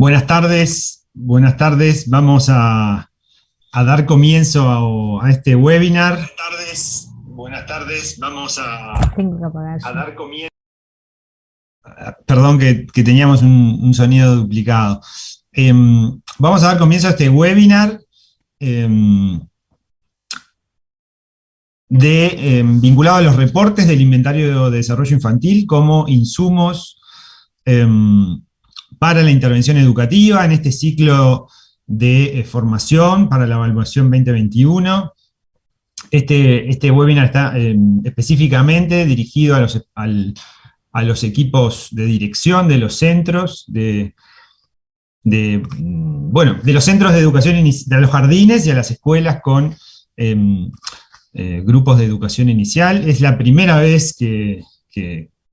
Buenas tardes. Vamos a dar comienzo a este webinar. Buenas tardes. Vamos Tengo que apagar a dar comienzo. Perdón que teníamos un sonido duplicado. Vamos a dar comienzo a este webinar vinculado a los reportes del Inventario de Desarrollo Infantil como insumos para la intervención educativa en este ciclo de formación para la evaluación 2021. Este webinar está específicamente dirigido a los equipos de dirección de los centros, de los centros de educación, de los jardines y a las escuelas con grupos de educación inicial. Es la primera vez que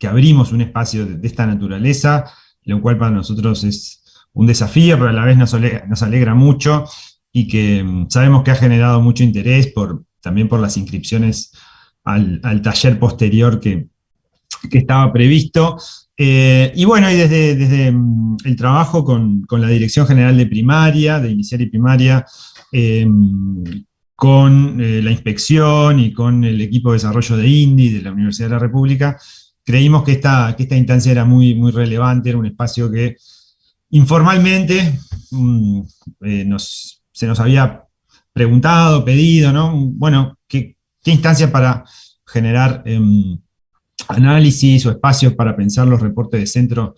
abrimos un espacio de esta naturaleza, lo cual para nosotros es un desafío, pero a la vez nos alegra mucho, y que sabemos que ha generado mucho interés también por las inscripciones al taller posterior que estaba previsto. Y bueno, y desde el trabajo con la Dirección General de Primaria, de Inicial y Primaria, con la inspección y con el equipo de desarrollo de INDI de la Universidad de la República, creímos que esta instancia era muy relevante, era un espacio que informalmente se nos había preguntado, pedido, ¿no? Bueno, ¿qué instancia para generar análisis o espacios para pensar los reportes de centro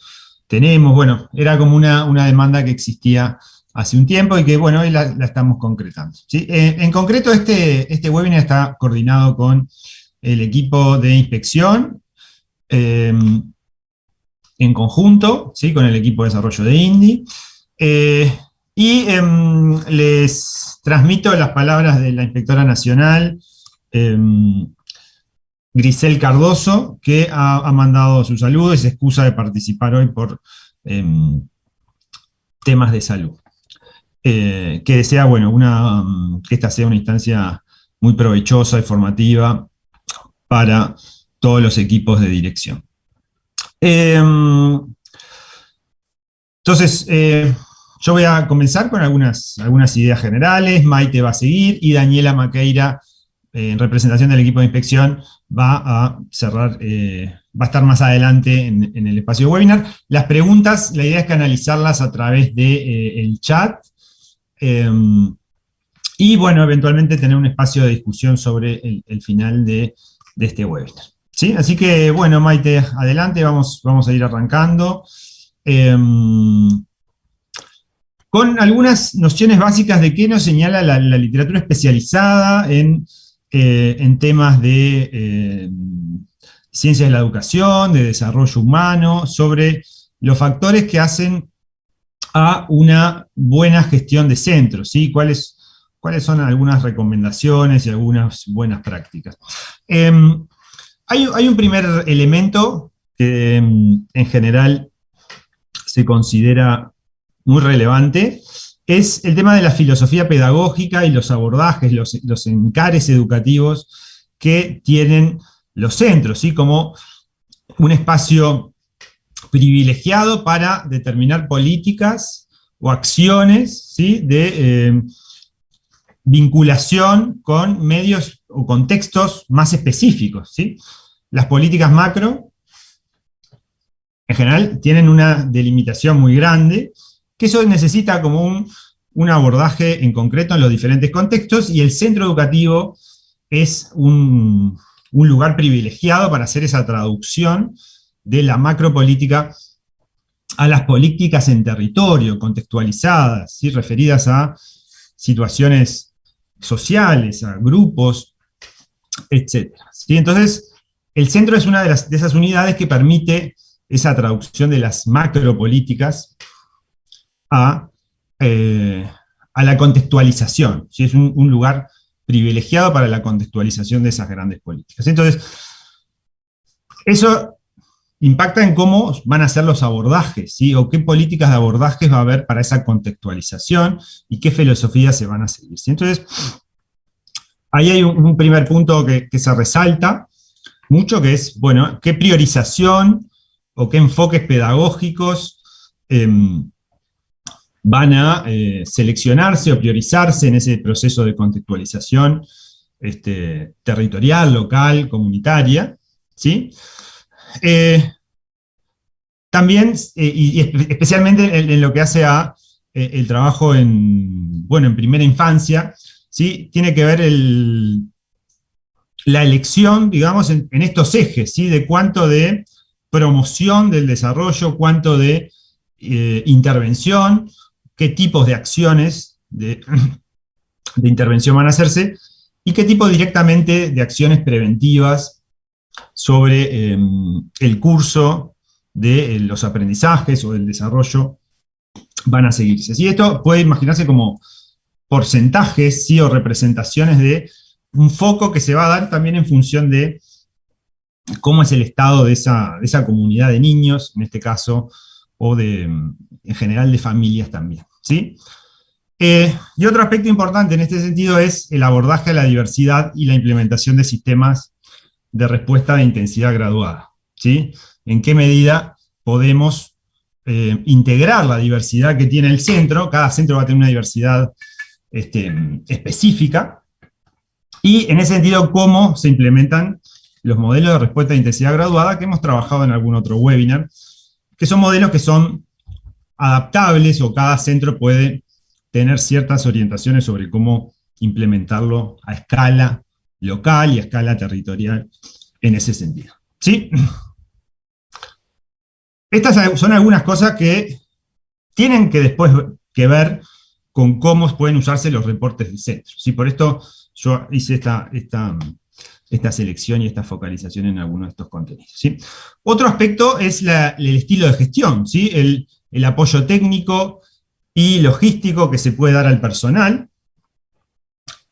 tenemos? Bueno, era como una demanda que existía hace un tiempo y que, bueno, hoy la estamos concretando, ¿sí? En concreto, este webinar está coordinado con el equipo de inspección, en conjunto, ¿sí?, con el equipo de desarrollo de INDI, les transmito las palabras de la inspectora nacional, Grisel Cardoso, que ha mandado su saludo y se excusa de participar hoy por temas de salud. Que desea, bueno, que esta sea una instancia muy provechosa y formativa para todos los equipos de dirección. Entonces, yo voy a comenzar con algunas ideas generales. Maite va a seguir y Daniela Maqueira, en representación del equipo de inspección, va a cerrar, va a estar más adelante en el espacio webinar. Las preguntas, la idea es canalizarlas a través del chat, y bueno, eventualmente tener un espacio de discusión sobre el final de este webinar, ¿sí? Así que, bueno, Maite, adelante, vamos a ir arrancando. Con algunas nociones básicas de qué nos señala la literatura especializada en temas de ciencias de la educación, de desarrollo humano, sobre los factores que hacen a una buena gestión de centros, ¿sí? ¿Cuáles son algunas recomendaciones y algunas buenas prácticas? Hay un primer elemento que en general se considera muy relevante, es el tema de la filosofía pedagógica y los abordajes, los encares educativos que tienen los centros, ¿sí?, como un espacio privilegiado para determinar políticas o acciones, ¿sí?, de vinculación con medios o contextos más específicos, ¿sí? Las políticas macro, en general, tienen una delimitación muy grande, que eso necesita como un abordaje en concreto en los diferentes contextos, y el centro educativo es un lugar privilegiado para hacer esa traducción de la macropolítica a las políticas en territorio, contextualizadas, ¿sí?, referidas a situaciones sociales, a grupos, etc. ¿Sí? Entonces, el centro es una de esas unidades que permite esa traducción de las macropolíticas a la contextualización, ¿sí? Es un lugar privilegiado para la contextualización de esas grandes políticas. Entonces, eso impacta en cómo van a ser los abordajes, ¿sí?, o qué políticas de abordajes va a haber para esa contextualización y qué filosofías se van a seguir, ¿sí? Entonces, ahí hay un primer punto que se resalta mucho, que es, bueno, qué priorización o qué enfoques pedagógicos van a seleccionarse o priorizarse en ese proceso de contextualización territorial, local, comunitaria, ¿sí? También, y especialmente en lo que hace a el trabajo en primera infancia, ¿sí? Tiene que ver la elección, digamos, en estos ejes, ¿sí? De cuánto de promoción del desarrollo, cuánto de intervención, qué tipos de acciones de intervención van a hacerse, y qué tipo directamente de acciones preventivas sobre el curso de los aprendizajes o del desarrollo van a seguirse. ¿Sí? Esto puede imaginarse como porcentajes, ¿sí? O representaciones de un foco que se va a dar también en función de cómo es el estado de esa comunidad de niños, en este caso, o en general de familias también. ¿Sí? Y otro aspecto importante en este sentido es el abordaje a la diversidad y la implementación de sistemas de respuesta de intensidad graduada. ¿Sí? ¿En qué medida podemos integrar la diversidad que tiene el centro? Cada centro va a tener una diversidad específica, y en ese sentido, cómo se implementan los modelos de respuesta de intensidad graduada que hemos trabajado en algún otro webinar, que son modelos que son adaptables o cada centro puede tener ciertas orientaciones sobre cómo implementarlo a escala local y a escala territorial en ese sentido. ¿Sí? Estas son algunas cosas que tienen que después que ver con cómo pueden usarse los reportes del centro. ¿Sí? Por esto yo hice esta selección y esta focalización en algunos de estos contenidos. ¿Sí? Otro aspecto es el estilo de gestión, ¿sí? El apoyo técnico y logístico que se puede dar al personal,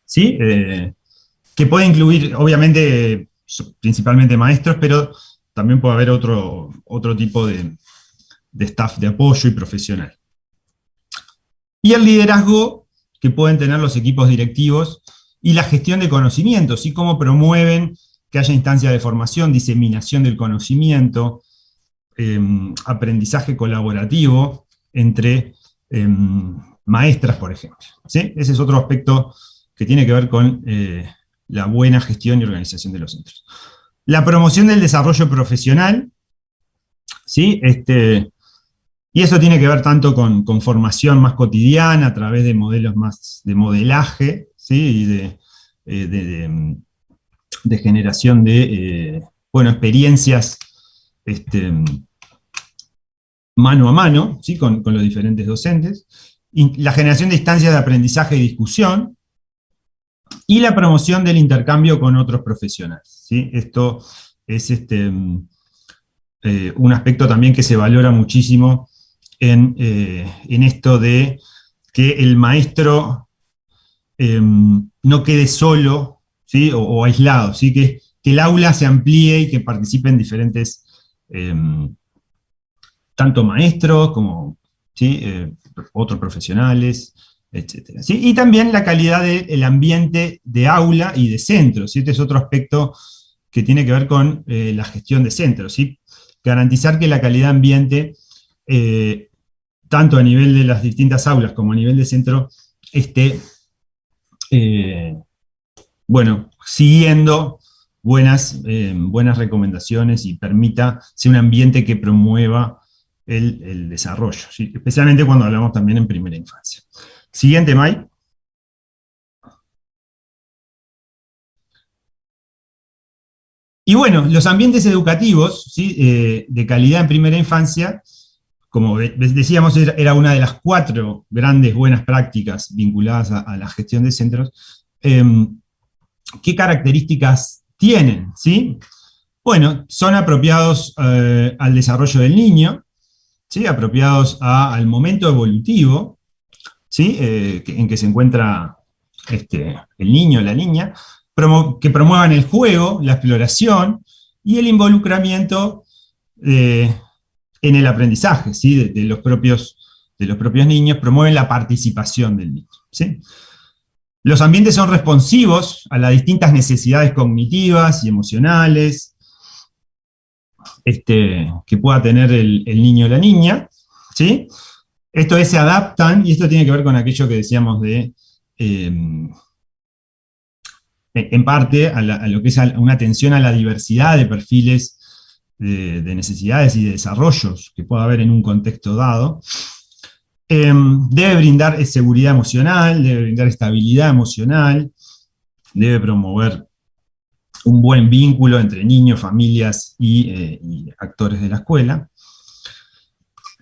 ¿sí? Que puede incluir, obviamente, principalmente maestros, pero también puede haber otro tipo de staff de apoyo y profesional. Y el liderazgo que pueden tener los equipos directivos y la gestión de conocimientos, y cómo promueven que haya instancias de formación, diseminación del conocimiento, aprendizaje colaborativo entre maestras, por ejemplo. ¿Sí? Ese es otro aspecto que tiene que ver con la buena gestión y organización de los centros. La promoción del desarrollo profesional, ¿sí? Y eso tiene que ver tanto con formación más cotidiana, a través de modelos más de modelaje, ¿sí? Y de generación de experiencias mano a mano, ¿sí? Con los diferentes docentes, y la generación de instancias de aprendizaje y discusión, y la promoción del intercambio con otros profesionales. ¿Sí? Esto es un aspecto también que se valora muchísimo en esto de que el maestro no quede solo, ¿sí? o aislado, ¿sí? Que el aula se amplíe y que participen diferentes, tanto maestros como, ¿sí? Otros profesionales, etc. ¿Sí? Y también la calidad del ambiente de aula y de centro, ¿sí? Este es otro aspecto que tiene que ver con la gestión de centros, ¿sí? Garantizar que la calidad de ambiente, tanto a nivel de las distintas aulas como a nivel de centro, esté, siguiendo buenas recomendaciones y permita ser un ambiente que promueva el desarrollo, ¿sí? Especialmente cuando hablamos también en primera infancia. Siguiente, May. Y bueno, los ambientes educativos, ¿sí? De calidad en primera infancia, como decíamos, era una de las 4 grandes buenas prácticas vinculadas a la gestión de centros. ¿Qué características tienen? ¿Sí? Bueno, son apropiados al desarrollo del niño, ¿sí? Apropiados al momento evolutivo, ¿sí? En que se encuentra el niño o la niña, que promuevan el juego, la exploración y el involucramiento en el aprendizaje, ¿sí? de los propios niños, promueven la participación del niño. ¿Sí? Los ambientes son responsivos a las distintas necesidades cognitivas y emocionales que pueda tener el niño o la niña, ¿sí? Esto es, se adaptan, y esto tiene que ver con aquello que decíamos de, en parte, a lo que es una atención a la diversidad de perfiles de necesidades y de desarrollos que pueda haber en un contexto dado. Debe brindar seguridad emocional, debe brindar estabilidad emocional, debe promover un buen vínculo entre niños, familias y actores de la escuela.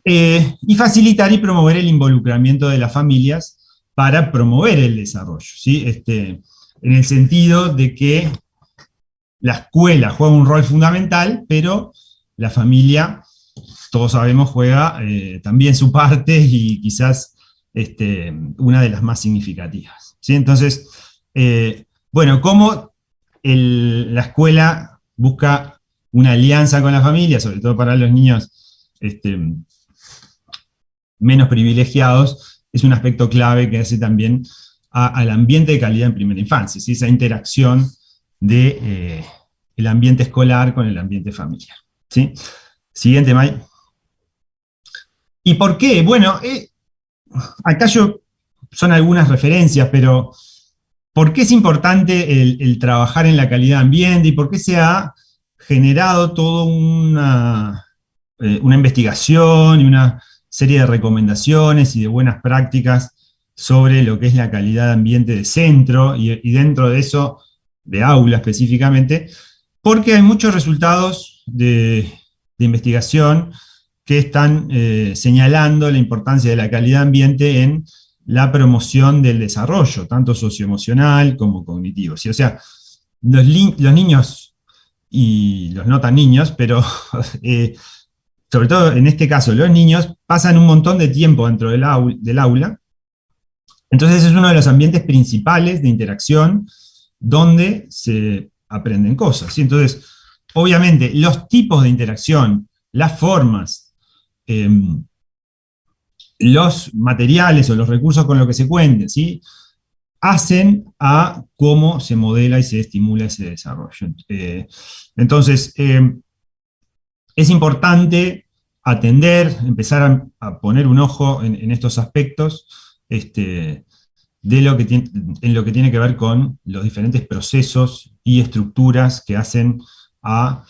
Y facilitar y promover el involucramiento de las familias para promover el desarrollo, ¿sí? En el sentido de que la escuela juega un rol fundamental, pero la familia, todos sabemos, juega también su parte y quizás una de las más significativas, ¿sí? Entonces, bueno, ¿cómo la escuela busca una alianza con la familia, sobre todo para los niños menos privilegiados? Es un aspecto clave que hace también al ambiente de calidad en primera infancia, ¿sí? Esa interacción de el ambiente escolar con el ambiente familiar, ¿sí? Siguiente, May. ¿Y por qué? Bueno, acá son algunas referencias, pero ¿por qué es importante el trabajar en la calidad de ambiente y por qué se ha generado toda una investigación y una serie de recomendaciones y de buenas prácticas sobre lo que es la calidad de ambiente de centro y dentro de eso, de aula específicamente? Porque hay muchos resultados de investigación que están señalando la importancia de la calidad de ambiente en la promoción del desarrollo, tanto socioemocional como cognitivo, ¿sí? O sea, los niños y los no tan niños, pero sobre todo en este caso los niños, pasan un montón de tiempo dentro del aula, entonces es uno de los ambientes principales de interacción donde se aprenden cosas, ¿sí? Entonces, obviamente, los tipos de interacción, las formas, los materiales o los recursos con los que se cuenten, ¿sí? Hacen a cómo se modela y se estimula ese desarrollo. Entonces, es importante atender, empezar a poner un ojo en estos aspectos, en lo que tiene que ver con los diferentes procesos y estructuras que hacen a,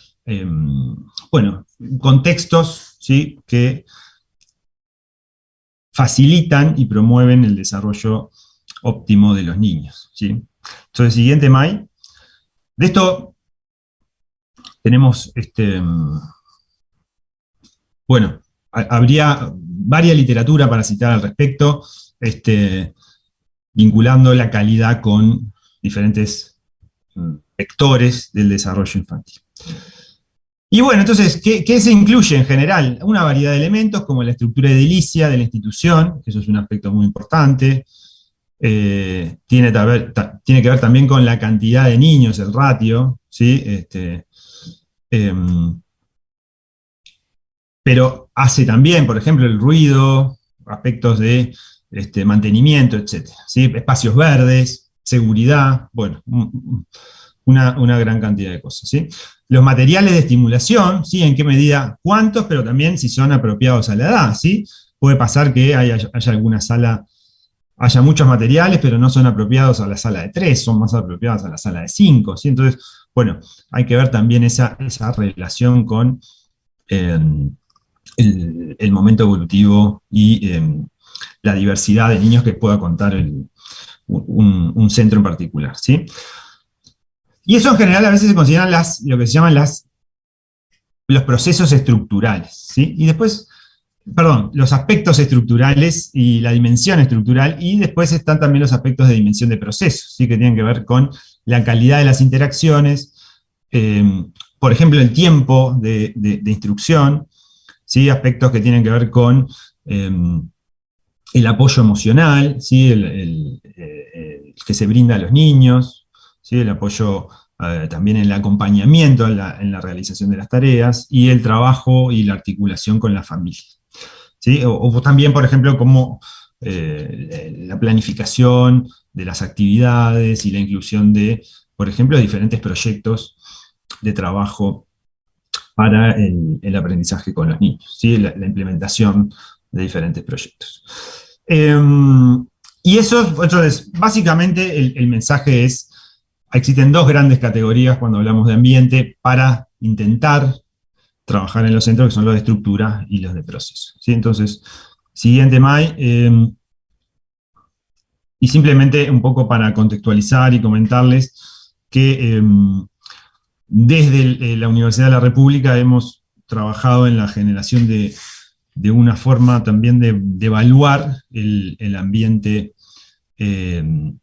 bueno, contextos, ¿sí?, que facilitan y promueven el desarrollo óptimo de los niños, ¿sí? Entonces, siguiente, May. De esto tenemos, bueno, habría varias literatura para citar al respecto, vinculando la calidad con diferentes vectores del desarrollo infantil. Y bueno, entonces, ¿qué se incluye en general? Una variedad de elementos como la estructura edilicia de la institución, que eso es un aspecto muy importante. Tiene que ver también con la cantidad de niños, el ratio, ¿sí? Pero hace también, por ejemplo, el ruido, aspectos de mantenimiento, etc., ¿sí? Espacios verdes, seguridad, bueno, una gran cantidad de cosas, ¿sí? Los materiales de estimulación, ¿sí? En qué medida, cuántos, pero también si son apropiados a la edad, ¿sí? Puede pasar que haya alguna sala, haya muchos materiales, pero no son apropiados a la sala de 3, son más apropiados a la sala de 5, ¿sí? Entonces, bueno, hay que ver también esa relación con el momento evolutivo y la diversidad de niños que pueda contar un centro en particular, ¿sí? Y eso en general a veces se consideran lo que se llaman los procesos estructurales, ¿sí? Y después, perdón, los aspectos estructurales y la dimensión estructural, y después están también los aspectos de dimensión de procesos, ¿sí? Que tienen que ver con la calidad de las interacciones, por ejemplo, el tiempo de instrucción, ¿sí? Aspectos que tienen que ver con el apoyo emocional, ¿sí? El que se brinda a los niños, ¿sí? El apoyo también en el acompañamiento en la realización de las tareas, y el trabajo y la articulación con la familia, ¿sí? O también, por ejemplo, como la planificación de las actividades y la inclusión de, por ejemplo, diferentes proyectos de trabajo para el aprendizaje con los niños, ¿sí? La implementación diferentes proyectos. Y eso, entonces, básicamente el mensaje es, existen dos grandes categorías cuando hablamos de ambiente para intentar trabajar en los centros, que son los de estructura y los de proceso, ¿sí? Entonces, siguiente, May. Y simplemente un poco para contextualizar y comentarles que desde la Universidad de la República hemos trabajado en la generación de una forma también de evaluar el ambiente en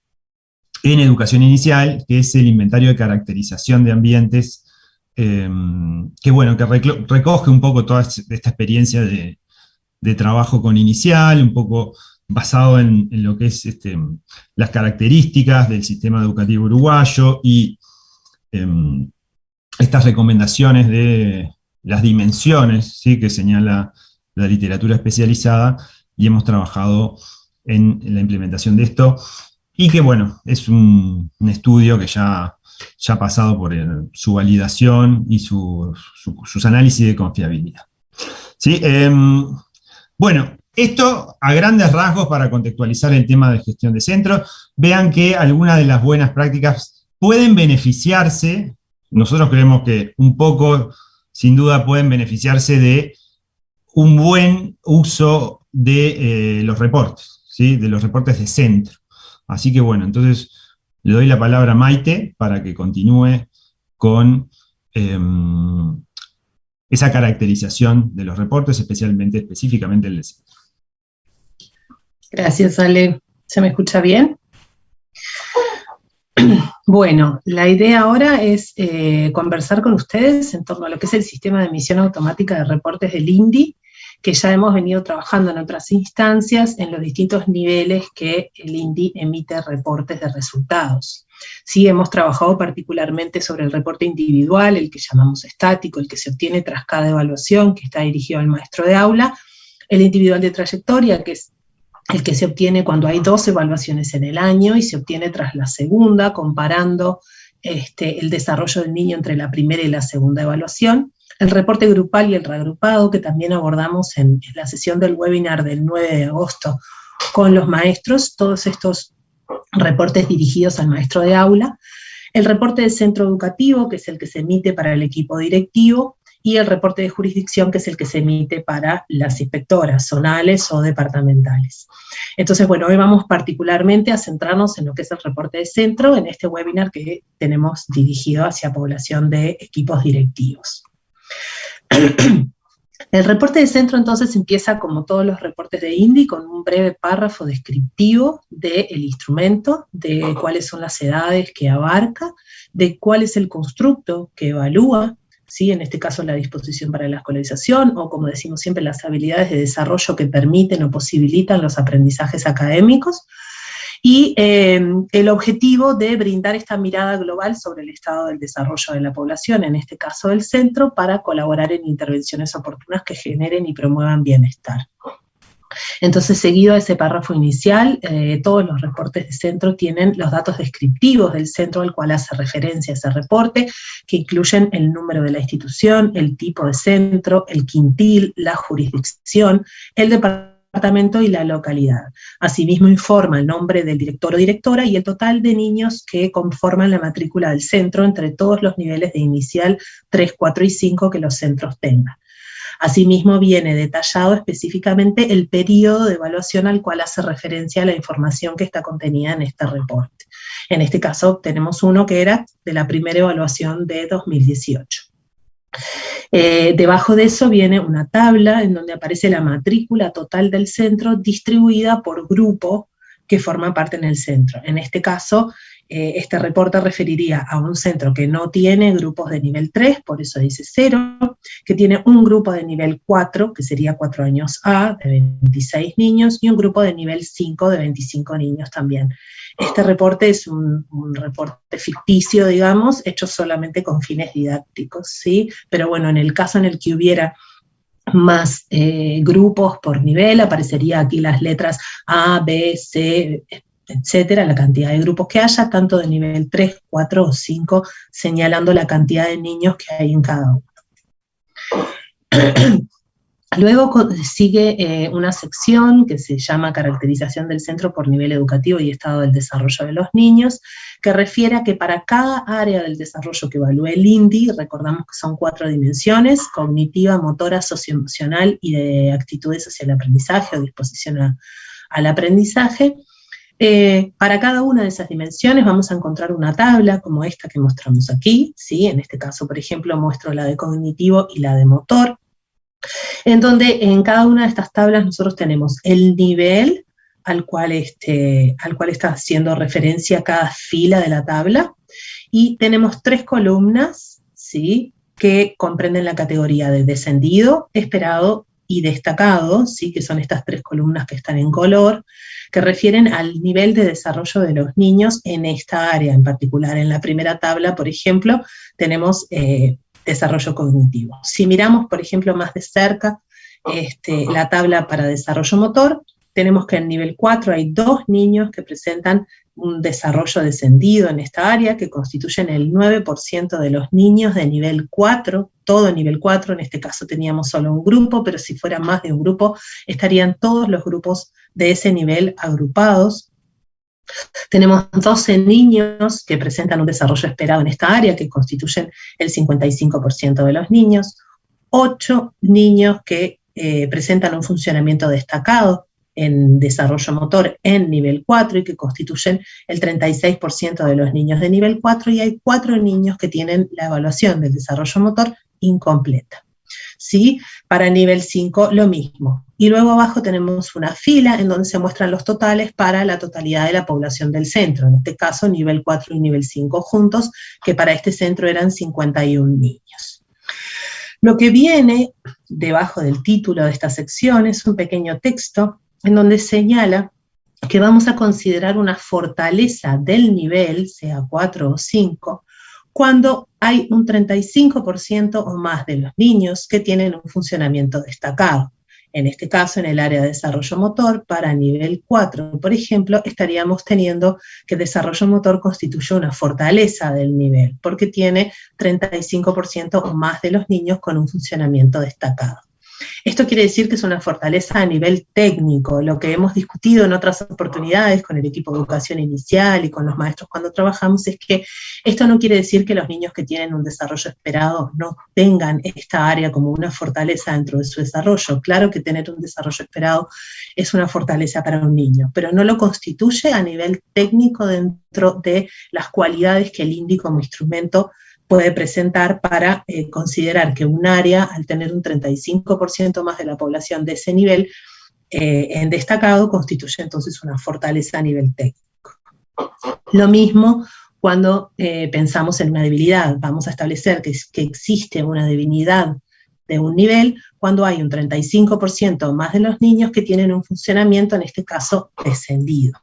educación inicial, que es el inventario de caracterización de ambientes, que bueno, que recoge un poco toda esta experiencia de trabajo con inicial, un poco basado en lo que es las características del sistema educativo uruguayo y estas recomendaciones de las dimensiones, ¿sí?, que señala la literatura especializada, y hemos trabajado en la implementación de esto, y que bueno, es un estudio que ya ha pasado por su validación y sus análisis de confiabilidad. ¿Sí? Bueno, esto a grandes rasgos para contextualizar el tema de gestión de centros. Vean que algunas de las buenas prácticas pueden beneficiarse, nosotros creemos que un poco, sin duda, pueden beneficiarse de un buen uso de los reportes, ¿sí?, de los reportes de centro. Así que bueno, entonces le doy la palabra a Maite para que continúe con esa caracterización de los reportes, específicamente el de centro. Gracias, Ale. ¿Se me escucha bien? Bueno, la idea ahora es conversar con ustedes en torno a lo que es el sistema de emisión automática de reportes del INDI, que ya hemos venido trabajando en otras instancias en los distintos niveles que el INDI emite reportes de resultados. Sí, hemos trabajado particularmente sobre el reporte individual, el que llamamos estático, el que se obtiene tras cada evaluación, que está dirigido al maestro de aula, el individual de trayectoria, que es el que se obtiene cuando hay 2 evaluaciones en el año y se obtiene tras la segunda, comparando el desarrollo del niño entre la primera y la segunda evaluación. El reporte grupal y el reagrupado, que también abordamos en la sesión del webinar del 9 de agosto con los maestros, todos estos reportes dirigidos al maestro de aula. El reporte de centro educativo, que es el que se emite para el equipo directivo, y el reporte de jurisdicción, que es el que se emite para las inspectoras zonales o departamentales. Entonces, bueno, hoy vamos particularmente a centrarnos en lo que es el reporte de centro, en este webinar que tenemos dirigido hacia población de equipos directivos. El reporte de centro entonces empieza, como todos los reportes de INDI, con un breve párrafo descriptivo del instrumento, de cuáles son las edades que abarca, de cuál es el constructo que evalúa, ¿sí?, en este caso la disposición para la escolarización, o como decimos siempre, las habilidades de desarrollo que permiten o posibilitan los aprendizajes académicos, y el objetivo de brindar esta mirada global sobre el estado del desarrollo de la población, en este caso del centro, para colaborar en intervenciones oportunas que generen y promuevan bienestar. Entonces, seguido a ese párrafo inicial, todos los reportes de centro tienen los datos descriptivos del centro al cual hace referencia ese reporte, que incluyen el número de la institución, el tipo de centro, el quintil, la jurisdicción, el departamento y la localidad. Asimismo informa el nombre del director o directora y el total de niños que conforman la matrícula del centro entre todos los niveles de inicial 3, 4 y 5 que los centros tengan. Asimismo viene detallado específicamente el periodo de evaluación al cual hace referencia la información que está contenida en este reporte. En este caso tenemos uno que era de la primera evaluación de 2018. Debajo de eso viene una tabla en donde aparece la matrícula total del centro distribuida por grupo que forma parte en el centro. En este caso, este reporte referiría a un centro que no tiene grupos de nivel 3, por eso dice 0, que tiene un grupo de nivel 4, que sería 4 años A, de 26 niños, y un grupo de nivel 5, de 25 niños también. Este reporte es un reporte ficticio, digamos, hecho solamente con fines didácticos, ¿sí? Pero bueno, en el caso en el que hubiera más grupos por nivel, aparecería aquí las letras A, B, C, etcétera, la cantidad de grupos que haya, tanto de nivel 3, 4 o 5, señalando la cantidad de niños que hay en cada uno. Luego sigue una sección que se llama Caracterización del centro por nivel educativo y estado del desarrollo de los niños, que refiere a que para cada área del desarrollo que evalúe el INDI, recordamos que son 4 dimensiones: cognitiva, motora, socioemocional y de actitudes hacia el aprendizaje o disposición al aprendizaje. Para cada una de esas dimensiones vamos a encontrar una tabla como esta que mostramos aquí, ¿sí? En este caso, por ejemplo, muestro la de cognitivo y la de motor, en donde en cada una de estas tablas nosotros tenemos el nivel al cual está haciendo referencia cada fila de la tabla, y tenemos 3 columnas, ¿sí?, que comprenden la categoría de descendido, esperado y destacado, ¿sí?, que son estas 3 columnas que están en color, que refieren al nivel de desarrollo de los niños en esta área en particular. En la primera tabla, por ejemplo, tenemos desarrollo cognitivo. Si miramos, por ejemplo, más de cerca la tabla para desarrollo motor, tenemos que en nivel 4 hay 2 niños que presentan un desarrollo descendido en esta área, que constituyen el 9% de los niños de nivel 4, todo nivel 4, en este caso teníamos solo un grupo, pero si fuera más de un grupo, estarían todos los grupos de ese nivel agrupados. Tenemos 12 niños que presentan un desarrollo esperado en esta área, que constituyen el 55% de los niños, 8 niños que presentan un funcionamiento destacado en desarrollo motor en nivel 4 y que constituyen el 36% de los niños de nivel 4, y hay 4 niños que tienen la evaluación del desarrollo motor incompleta. ¿Sí? Para nivel 5 lo mismo. Y luego abajo tenemos una fila en donde se muestran los totales para la totalidad de la población del centro, en este caso nivel 4 y nivel 5 juntos, que para este centro eran 51 niños. Lo que viene debajo del título de esta sección es un pequeño texto en donde señala que vamos a considerar una fortaleza del nivel, sea 4 o 5, cuando hay un 35% o más de los niños que tienen un funcionamiento destacado. En este caso, en el área de desarrollo motor, para nivel 4, por ejemplo, estaríamos teniendo que el desarrollo motor constituye una fortaleza del nivel, porque tiene 35% o más de los niños con un funcionamiento destacado. Esto quiere decir que es una fortaleza a nivel técnico. Lo que hemos discutido en otras oportunidades con el equipo de educación inicial y con los maestros cuando trabajamos es que esto no quiere decir que los niños que tienen un desarrollo esperado no tengan esta área como una fortaleza dentro de su desarrollo. Claro que tener un desarrollo esperado es una fortaleza para un niño, pero no lo constituye a nivel técnico dentro de las cualidades que el INDI como instrumento puede presentar para considerar que un área, al tener un 35% más de la población de ese nivel en destacado, constituye entonces una fortaleza a nivel técnico. Lo mismo cuando pensamos en una debilidad. Vamos a establecer que existe una debilidad de un nivel cuando hay un 35% más de los niños que tienen un funcionamiento, en este caso, descendido,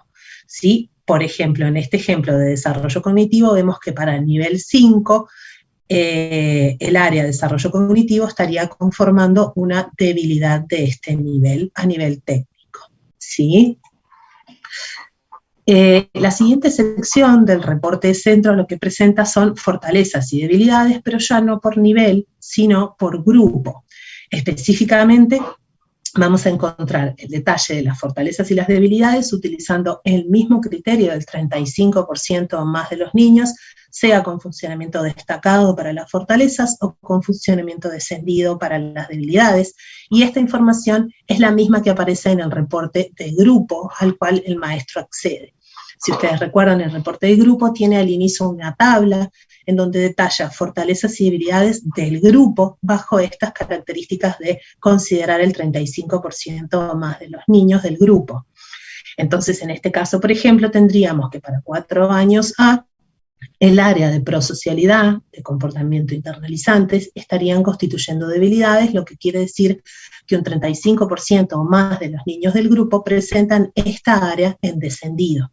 ¿sí? Por ejemplo, en este ejemplo de desarrollo cognitivo vemos que para el nivel 5 el área de desarrollo cognitivo estaría conformando una debilidad de este nivel a nivel técnico, ¿sí? La siguiente sección del reporte de centro lo que presenta son fortalezas y debilidades, pero ya no por nivel, sino por grupo. Específicamente, vamos a encontrar el detalle de las fortalezas y las debilidades utilizando el mismo criterio del 35% más de los niños, sea con funcionamiento destacado para las fortalezas o con funcionamiento descendido para las debilidades, y esta información es la misma que aparece en el reporte de grupo al cual el maestro accede. Si ustedes recuerdan, el reporte de grupo tiene al inicio una tabla en donde detalla fortalezas y debilidades del grupo bajo estas características de considerar el 35% más de los niños del grupo. Entonces, en este caso, por ejemplo, tendríamos que para 4 años A, el área de prosocialidad, de comportamiento internalizantes, estarían constituyendo debilidades, lo que quiere decir que un 35% o más de los niños del grupo presentan esta área en descendido.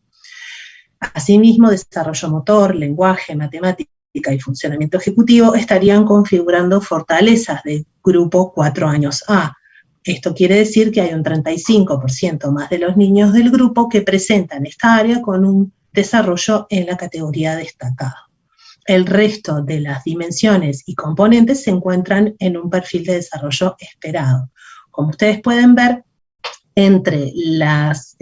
Asimismo, desarrollo motor, lenguaje, matemática y funcionamiento ejecutivo estarían configurando fortalezas de grupo 4 años A. Esto quiere decir que hay un 35% más de los niños del grupo que presentan esta área con un desarrollo en la categoría destacado. El resto de las dimensiones y componentes se encuentran en un perfil de desarrollo esperado. Como ustedes pueden ver, entre las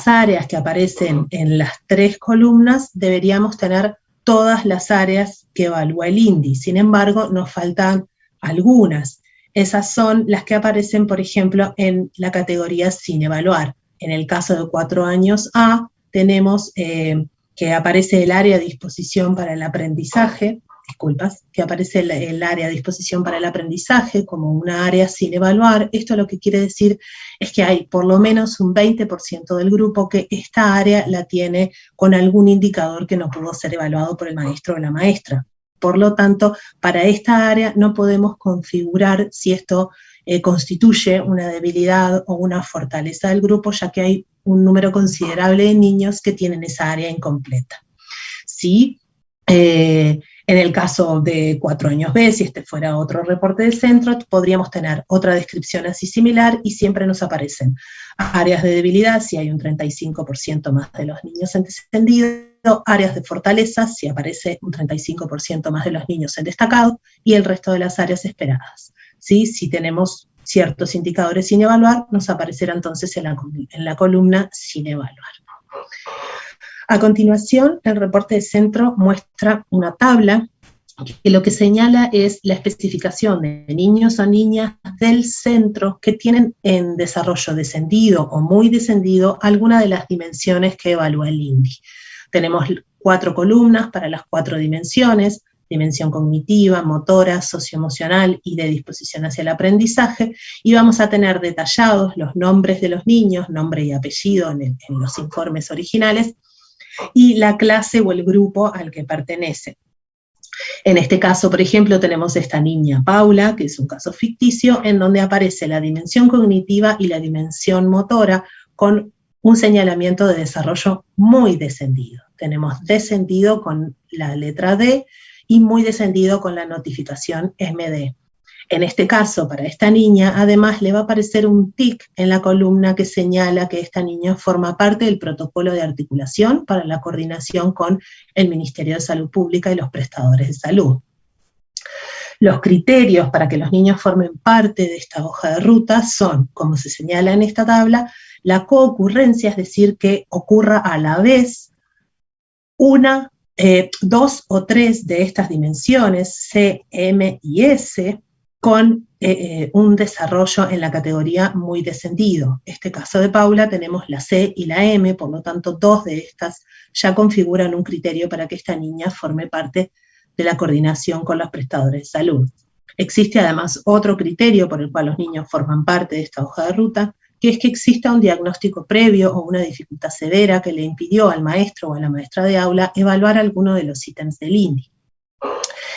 áreas que aparecen en las 3 columnas, deberíamos tener todas las áreas que evalúa el INDI. Sin embargo, nos faltan algunas. Esas son las que aparecen, por ejemplo, en la categoría sin evaluar. En el caso de 4 años A, tenemos que aparece el área de disposición para el aprendizaje, que aparece el área de disposición para el aprendizaje como una área sin evaluar. Esto lo que quiere decir es que hay por lo menos un 20% del grupo que esta área la tiene con algún indicador que no pudo ser evaluado por el maestro o la maestra. Por lo tanto, para esta área no podemos configurar si esto constituye una debilidad o una fortaleza del grupo, ya que hay un número considerable de niños que tienen esa área incompleta. ¿Sí? En el caso de 4 años B, si este fuera otro reporte de centro, podríamos tener otra descripción así similar y siempre nos aparecen áreas de debilidad, si hay un 35% más de los niños en descendido, áreas de fortaleza, si aparece un 35% más de los niños en destacado, y el resto de las áreas esperadas. ¿Sí? Si tenemos ciertos indicadores sin evaluar, nos aparecerá entonces en la columna sin evaluar. A continuación, el reporte de centro muestra una tabla que lo que señala es la especificación de niños o niñas del centro que tienen en desarrollo descendido o muy descendido alguna de las dimensiones que evalúa el INDI. Tenemos 4 columnas para las 4 dimensiones: dimensión cognitiva, motora, socioemocional y de disposición hacia el aprendizaje, y vamos a tener detallados los nombres de los niños, nombre y apellido en los informes originales, y la clase o el grupo al que pertenece. En este caso, por ejemplo, tenemos esta niña Paula, que es un caso ficticio, en donde aparece la dimensión cognitiva y la dimensión motora con un señalamiento de desarrollo muy descendido. Tenemos descendido con la letra D y muy descendido con la notificación MD. En este caso, para esta niña, además le va a aparecer un tic en la columna que señala que esta niña forma parte del protocolo de articulación para la coordinación con el Ministerio de Salud Pública y los prestadores de salud. Los criterios para que los niños formen parte de esta hoja de ruta son, como se señala en esta tabla, la coocurrencia, es decir, que ocurra a la vez 2 o 3 de estas dimensiones, C, M y S, con un desarrollo en la categoría muy descendido. En este caso de Paula tenemos la C y la M, por lo tanto 2 de estas ya configuran un criterio para que esta niña forme parte de la coordinación con los prestadores de salud. Existe además otro criterio por el cual los niños forman parte de esta hoja de ruta, que es que exista un diagnóstico previo o una dificultad severa que le impidió al maestro o a la maestra de aula evaluar alguno de los ítems del INDI.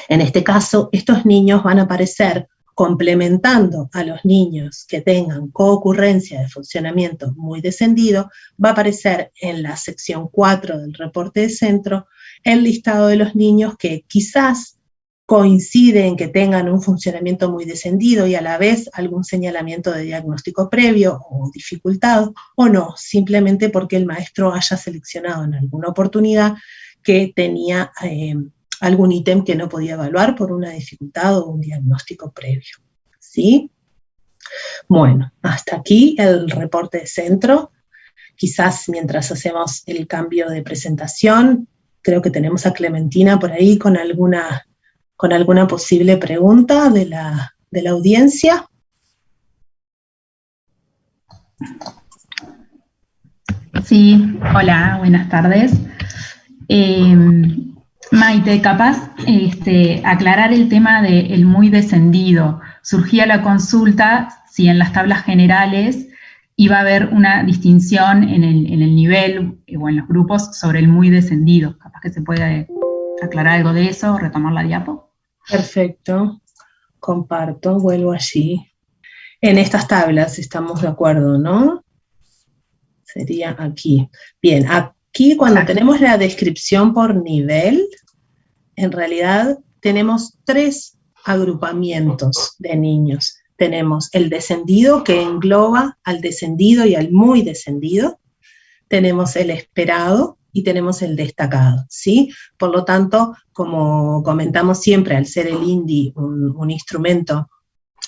En este caso, estos niños van a aparecer complementando a los niños que tengan coocurrencia de funcionamiento muy descendido. Va a aparecer en la sección 4 del reporte de centro el listado de los niños que quizás coincide en que tengan un funcionamiento muy descendido y a la vez algún señalamiento de diagnóstico previo o dificultad, o no, simplemente porque el maestro haya seleccionado en alguna oportunidad que tenía algún ítem que no podía evaluar por una dificultad o un diagnóstico previo. ¿Sí? Bueno, hasta aquí el reporte de centro. Quizás mientras hacemos el cambio de presentación, creo que tenemos a Clementina por ahí con alguna posible pregunta de la audiencia. Sí, hola, buenas tardes. Maite, capaz aclarar el tema del muy descendido. Surgía la consulta si en las tablas generales iba a haber una distinción en el nivel o en los grupos sobre el muy descendido. Capaz que se puede aclarar algo de eso o retomar la diapo. Perfecto, comparto, vuelvo allí. En estas tablas estamos de acuerdo, ¿no? Sería aquí. Bien, aquí cuando tenemos la descripción por nivel, en realidad tenemos 3 agrupamientos de niños. Tenemos el descendido, que engloba al descendido y al muy descendido. Tenemos el esperado y tenemos el destacado, ¿sí? Por lo tanto, como comentamos siempre, al ser el INDI un instrumento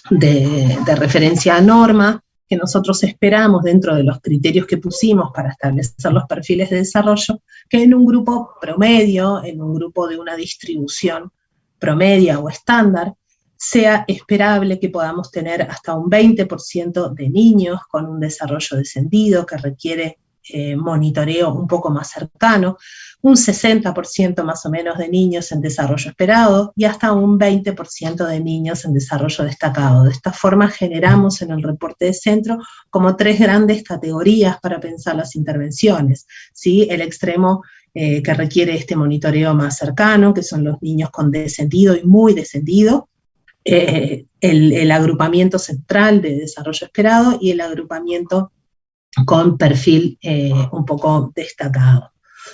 de referencia a norma, que nosotros esperamos dentro de los criterios que pusimos para establecer los perfiles de desarrollo, que en un grupo promedio, en un grupo de una distribución promedia o estándar, sea esperable que podamos tener hasta un 20% de niños con un desarrollo descendido que requiere monitoreo un poco más cercano, un 60% más o menos de niños en desarrollo esperado y hasta un 20% de niños en desarrollo destacado. De esta forma generamos en el reporte de centro como 3 grandes categorías para pensar las intervenciones, ¿sí? El extremo que requiere este monitoreo más cercano, que son los niños con descendido y muy descendido, el agrupamiento central de desarrollo esperado y el agrupamiento con perfil un poco destacado,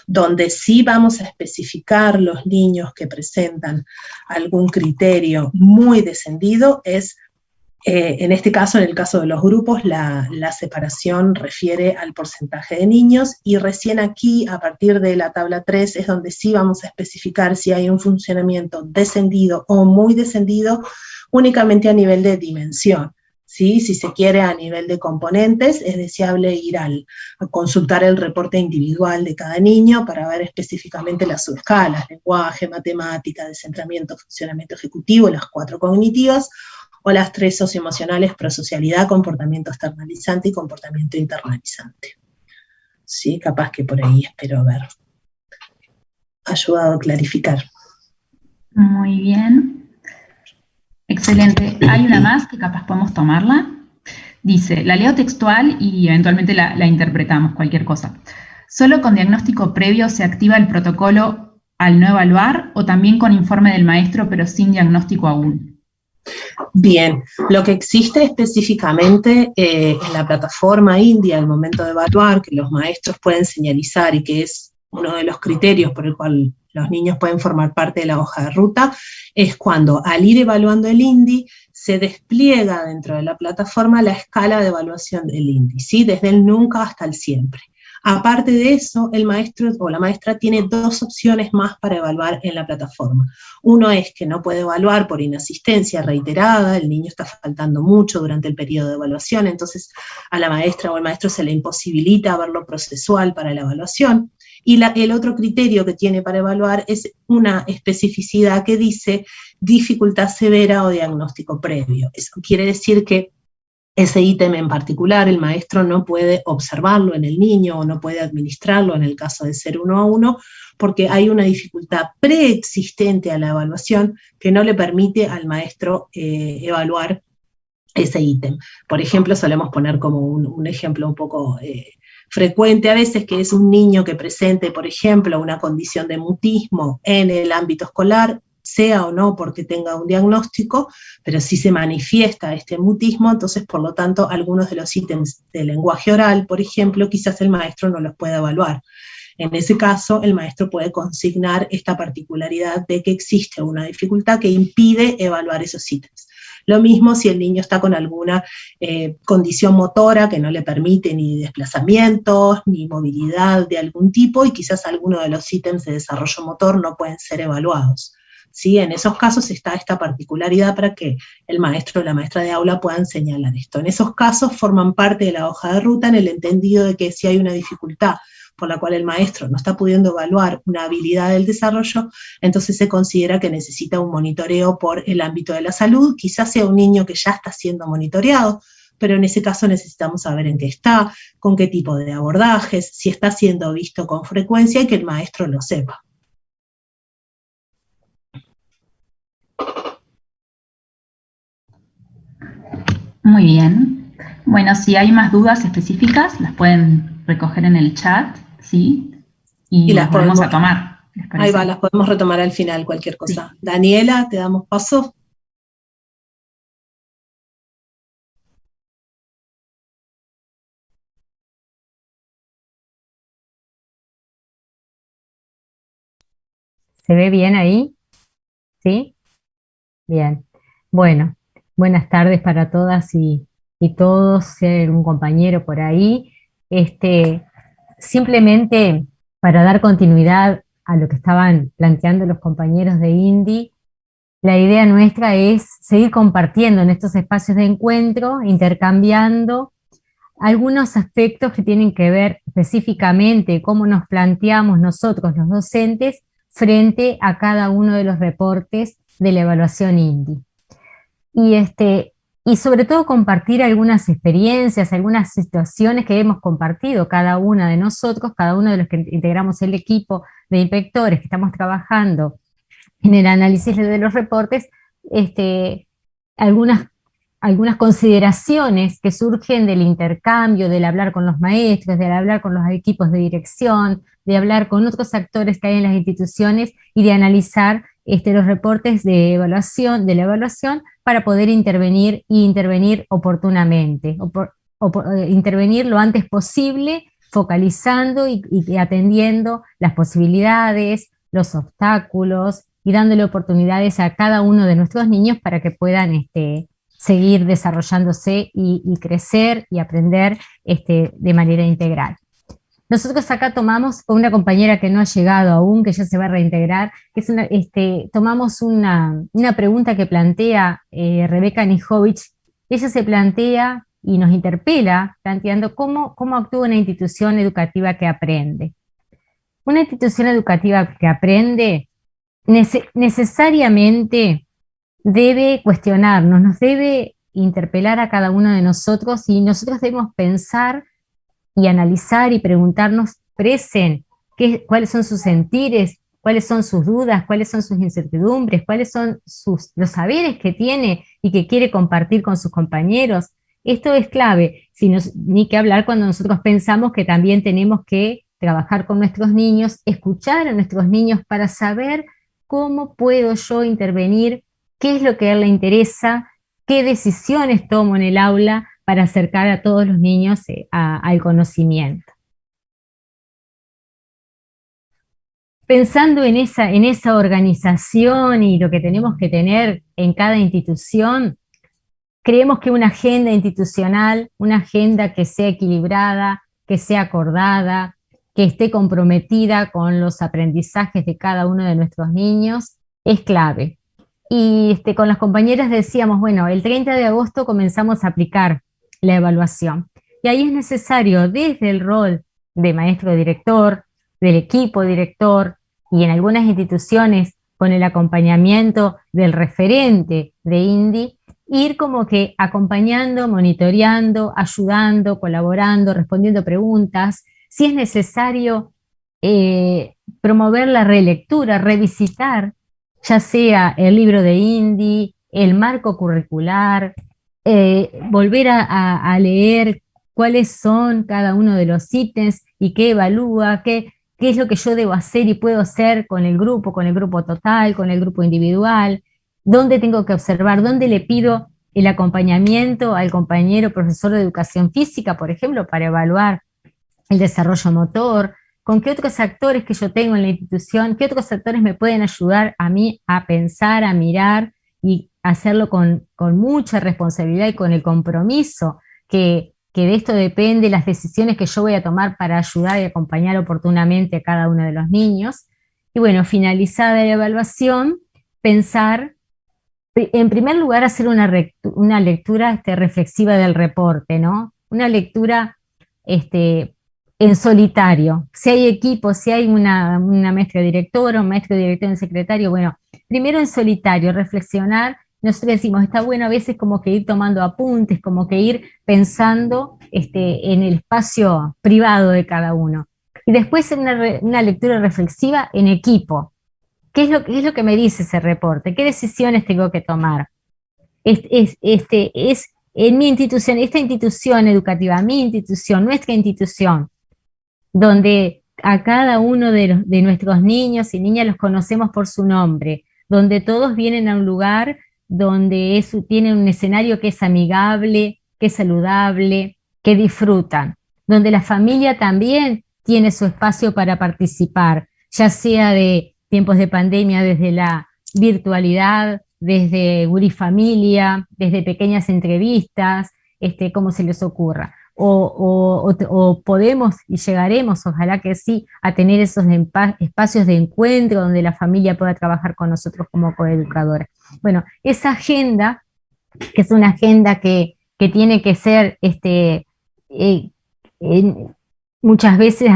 donde sí vamos a especificar los niños que presentan algún criterio muy descendido es, en este caso, en el caso de los grupos, la separación refiere al porcentaje de niños, y recién aquí, a partir de la tabla 3, es donde sí vamos a especificar si hay un funcionamiento descendido o muy descendido, únicamente a nivel de dimensión. ¿Sí? Si se quiere a nivel de componentes, es deseable ir a consultar el reporte individual de cada niño para ver específicamente las subescalas, lenguaje, matemática, descentramiento, funcionamiento ejecutivo, las 4 cognitivas, o las 3 socioemocionales, prosocialidad, comportamiento externalizante y comportamiento internalizante. ¿Sí? Capaz que por ahí espero haber ayudado a clarificar. Muy bien. Excelente. Hay una más que capaz podemos tomarla. Dice, la leo textual y eventualmente la interpretamos, cualquier cosa. ¿Solo con diagnóstico previo se activa el protocolo al no evaluar o también con informe del maestro pero sin diagnóstico aún? Bien, lo que existe específicamente en la plataforma INDI al momento de evaluar, que los maestros pueden señalizar y que es uno de los criterios por el cual los niños pueden formar parte de la hoja de ruta, es cuando al ir evaluando el INDI se despliega dentro de la plataforma la escala de evaluación del INDI, ¿sí? Desde el nunca hasta el siempre. Aparte de eso, el maestro o la maestra tiene 2 opciones más para evaluar en la plataforma. Uno es que no puede evaluar por inasistencia reiterada, el niño está faltando mucho durante el periodo de evaluación, entonces a la maestra o al maestro se le imposibilita ver lo procesual para la evaluación. Y el otro criterio que tiene para evaluar es una especificidad que dice dificultad severa o diagnóstico previo. Eso quiere decir que ese ítem en particular el maestro no puede observarlo en el niño o no puede administrarlo en el caso de ser 1 a 1, porque hay una dificultad preexistente a la evaluación que no le permite al maestro evaluar ese ítem. Por ejemplo, solemos poner como un ejemplo un poco frecuente a veces, que es un niño que presente, por ejemplo, una condición de mutismo en el ámbito escolar, sea o no porque tenga un diagnóstico, pero si se manifiesta este mutismo, entonces por lo tanto algunos de los ítems de lenguaje oral, por ejemplo, quizás el maestro no los pueda evaluar. En ese caso, el maestro puede consignar esta particularidad de que existe una dificultad que impide evaluar esos ítems. Lo mismo si el niño está con alguna condición motora que no le permite ni desplazamientos, ni movilidad de algún tipo, y quizás alguno de los ítems de desarrollo motor no pueden ser evaluados. ¿Sí? En esos casos está esta particularidad para que el maestro o la maestra de aula puedan señalar esto. En esos casos forman parte de la hoja de ruta en el entendido de que si hay una dificultad por la cual el maestro no está pudiendo evaluar una habilidad del desarrollo, entonces se considera que necesita un monitoreo por el ámbito de la salud, quizás sea un niño que ya está siendo monitoreado, pero en ese caso necesitamos saber en qué está, con qué tipo de abordajes, si está siendo visto con frecuencia y que el maestro lo sepa. Muy bien. Bueno, si hay más dudas específicas, las pueden recoger en el chat, ¿sí? Y las volvemos a tomar. Ahí va, las podemos retomar al final, cualquier cosa. Sí. Daniela, te damos paso. ¿Se ve bien ahí? ¿Sí? Bien. Bueno, buenas tardes para todas y todos, si hay algún compañero por ahí. Simplemente para dar continuidad a lo que estaban planteando los compañeros de INDI, la idea nuestra es seguir compartiendo en estos espacios de encuentro, intercambiando algunos aspectos que tienen que ver específicamente cómo nos planteamos nosotros los docentes frente a cada uno de los reportes de la evaluación INDI. Y sobre todo compartir algunas experiencias, algunas situaciones que hemos compartido cada una de nosotros, cada uno de los que integramos el equipo de inspectores que estamos trabajando en el análisis de los reportes, algunas consideraciones que surgen del intercambio, del hablar con los maestros, del hablar con los equipos de dirección, de hablar con otros actores que hay en las instituciones y de analizar los reportes de la evaluación para poder intervenir y intervenir oportunamente, intervenir lo antes posible, focalizando y atendiendo las posibilidades, los obstáculos y dándole oportunidades a cada uno de nuestros niños para que puedan seguir desarrollándose y crecer y aprender de manera integral. Nosotros acá tomamos, con una compañera que no ha llegado aún, que ya se va a reintegrar, tomamos una pregunta que plantea Rebeca Nijovic. Ella se plantea y nos interpela planteando cómo actúa una institución educativa que aprende. Una institución educativa que aprende necesariamente debe cuestionarnos, nos debe interpelar a cada uno de nosotros y nosotros debemos pensar y analizar y preguntarnos, cuáles son sus sentires, cuáles son sus dudas, cuáles son sus incertidumbres, cuáles son los saberes que tiene y que quiere compartir con sus compañeros. Esto es clave, ni que hablar cuando nosotros pensamos que también tenemos que trabajar con nuestros niños, escuchar a nuestros niños para saber cómo puedo yo intervenir, qué es lo que a él le interesa, qué decisiones tomo en el aula para acercar a todos los niños al conocimiento. Pensando en esa organización y lo que tenemos que tener en cada institución, creemos que una agenda institucional, una agenda que sea equilibrada, que sea acordada, que esté comprometida con los aprendizajes de cada uno de nuestros niños, es clave. Y con las compañeras decíamos, bueno, el 30 de agosto comenzamos a aplicar la evaluación. Y ahí es necesario, desde el rol de maestro director, del equipo director, y en algunas instituciones con el acompañamiento del referente de INDI, ir como que acompañando, monitoreando, ayudando, colaborando, respondiendo preguntas. Si es necesario promover la relectura, revisitar, ya sea el libro de INDI, el marco curricular, volver a leer cuáles son cada uno de los ítems y qué evalúa, qué es lo que yo debo hacer y puedo hacer con el grupo total, con el grupo individual, dónde tengo que observar, dónde le pido el acompañamiento al compañero profesor de educación física, por ejemplo, para evaluar el desarrollo motor, con qué otros actores que yo tengo en la institución, qué otros actores me pueden ayudar a mí a pensar, a mirar y hacerlo con mucha responsabilidad y con el compromiso que de esto depende las decisiones que yo voy a tomar para ayudar y acompañar oportunamente a cada uno de los niños. Y bueno, finalizada la evaluación, pensar, en primer lugar, hacer una lectura reflexiva del reporte, ¿no? Una lectura en solitario. Si hay equipo, si hay una maestra directora, un maestro director, un secretario, bueno, primero en solitario, reflexionar. Nosotros decimos, está bueno a veces como que ir tomando apuntes, como que ir pensando en el espacio privado de cada uno. Y después una lectura reflexiva en equipo. ¿Qué es lo que me dice ese reporte? ¿Qué decisiones tengo que tomar? Es en mi institución, esta institución educativa, mi institución, nuestra institución, donde a cada uno de nuestros niños y niñas los conocemos por su nombre, donde todos vienen a un lugar donde tienen un escenario que es amigable, que es saludable, que disfrutan, donde la familia también tiene su espacio para participar, ya sea de tiempos de pandemia, desde la virtualidad, desde Gurifamilia, desde pequeñas entrevistas, como se les ocurra. o podemos y llegaremos, ojalá que sí, a tener esos espacios de encuentro donde la familia pueda trabajar con nosotros como coeducadora. Bueno, esa agenda, que es una agenda que tiene que ser, muchas veces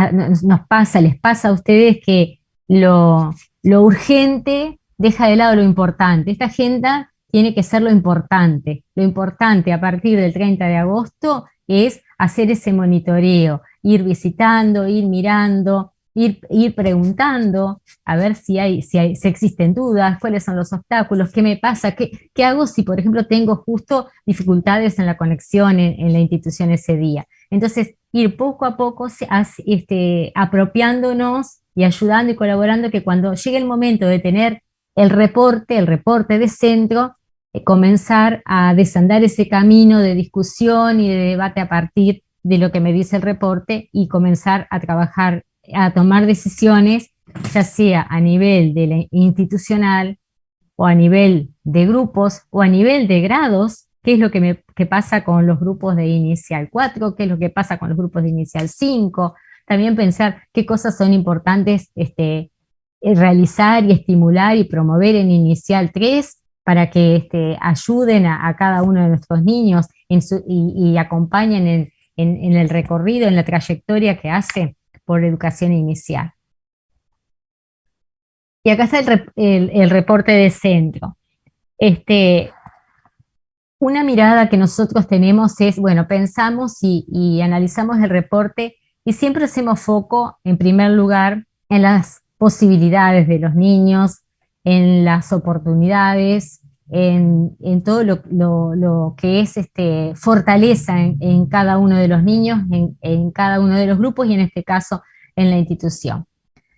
les pasa a ustedes que lo urgente deja de lado lo importante. Esta agenda tiene que ser lo importante. Lo importante a partir del 30 de agosto es hacer ese monitoreo, ir visitando, ir mirando, ir preguntando, a ver si existen dudas, cuáles son los obstáculos, qué me pasa, qué hago si, por ejemplo, tengo justo dificultades en la conexión en la institución ese día. Entonces, ir poco a poco apropiándonos y ayudando y colaborando, que cuando llegue el momento de tener el reporte de centro, comenzar a desandar ese camino de discusión y de debate a partir de lo que me dice el reporte y comenzar a trabajar, a tomar decisiones, ya sea a nivel de la institucional o a nivel de grupos o a nivel de grados. ¿Qué es lo que pasa con los grupos de inicial 4? ¿Qué es lo que pasa con los grupos de inicial 5? También pensar qué cosas son importantes realizar y estimular y promover en inicial 3 para que ayuden a cada uno de nuestros niños y acompañen en el recorrido, en la trayectoria que hace por educación inicial. Y acá está el reporte de centro. Una mirada que nosotros tenemos es, bueno, pensamos y analizamos el reporte y siempre hacemos foco, en primer lugar, en las posibilidades de los niños, en las oportunidades, en todo lo que es fortaleza en cada uno de los niños, en cada uno de los grupos y en este caso en la institución.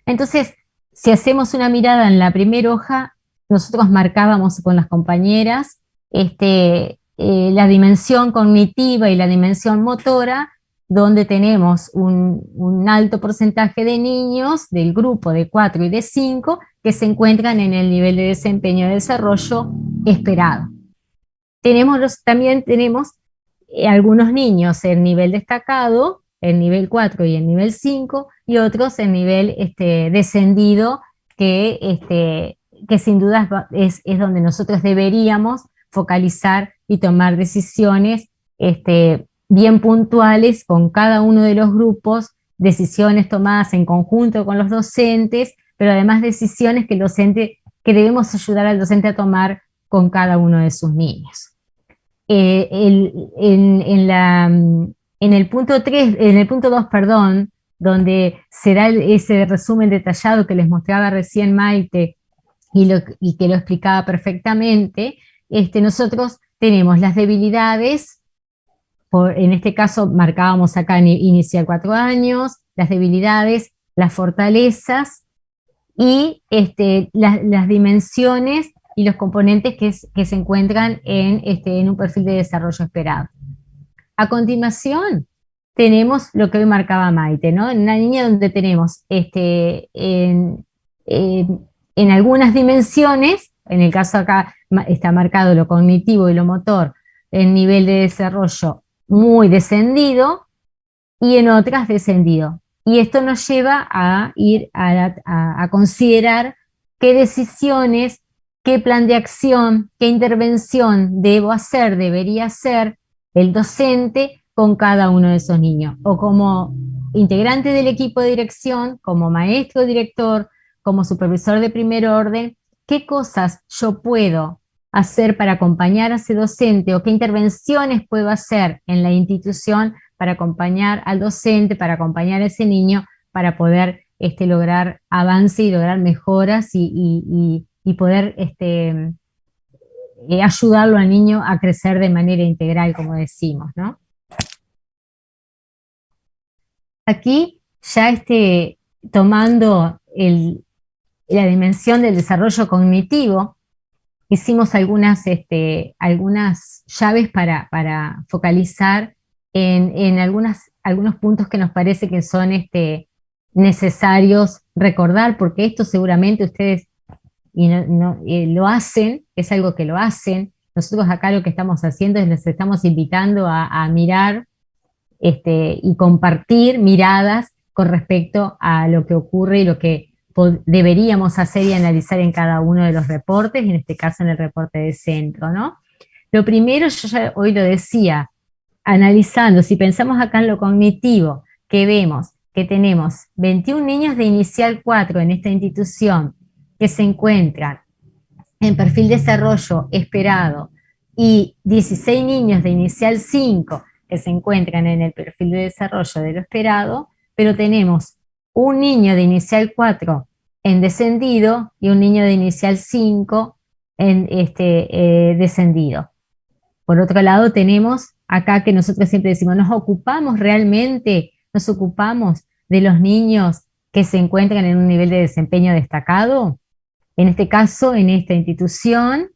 Entonces, si hacemos una mirada en la primera hoja, nosotros marcábamos con las compañeras la dimensión cognitiva y la dimensión motora, donde tenemos un alto porcentaje de niños del grupo de 4 y de 5 que se encuentran en el nivel de desempeño y desarrollo esperado. También tenemos algunos niños en nivel destacado, en nivel 4 y en nivel 5, y otros en nivel descendido, que sin duda es donde nosotros deberíamos focalizar y tomar decisiones bien puntuales con cada uno de los grupos, decisiones tomadas en conjunto con los docentes, pero además decisiones que debemos ayudar al docente a tomar con cada uno de sus niños. En el punto 3, en el punto 2, perdón, donde se da ese resumen detallado que les mostraba recién Maite y que lo explicaba perfectamente, nosotros tenemos las debilidades, en este caso marcábamos acá en inicial 4 años, las debilidades, las fortalezas y las dimensiones y los componentes que se encuentran en un perfil de desarrollo esperado. A continuación, tenemos lo que hoy marcaba Maite, ¿no? En una línea donde tenemos en algunas dimensiones, en el caso acá está marcado lo cognitivo y lo motor, en nivel de desarrollo muy descendido, y en otras descendido. Y esto nos lleva a ir a considerar qué decisiones, qué plan de acción, qué intervención debería hacer el docente con cada uno de esos niños, o como integrante del equipo de dirección, como maestro director, como supervisor de primer orden, qué cosas yo puedo hacer para acompañar a ese docente o qué intervenciones puedo hacer en la institución para acompañar al docente, para acompañar a ese niño, para poder lograr avance y lograr mejoras y poder ayudarlo al niño a crecer de manera integral, como decimos, ¿no? Aquí ya tomando la dimensión del desarrollo cognitivo, hicimos algunas llaves para focalizar en algunos puntos que nos parece que son necesarios recordar, porque esto seguramente ustedes lo hacen, es algo que lo hacen. Nosotros acá lo que estamos haciendo es les estamos invitando a mirar y compartir miradas con respecto a lo que ocurre y lo que deberíamos hacer y analizar en cada uno de los reportes, y en este caso en el reporte de centro, ¿no? Lo primero, yo ya hoy lo decía, analizando, si pensamos acá en lo cognitivo, que vemos que tenemos 21 niños de inicial 4 en esta institución que se encuentran en perfil de desarrollo esperado y 16 niños de inicial 5 que se encuentran en el perfil de desarrollo de lo esperado, pero tenemos un niño de inicial 4 en descendido y un niño de inicial 5 en descendido. Por otro lado, tenemos acá que nosotros siempre decimos, nos ocupamos de los niños que se encuentran en un nivel de desempeño destacado. En este caso, en esta institución,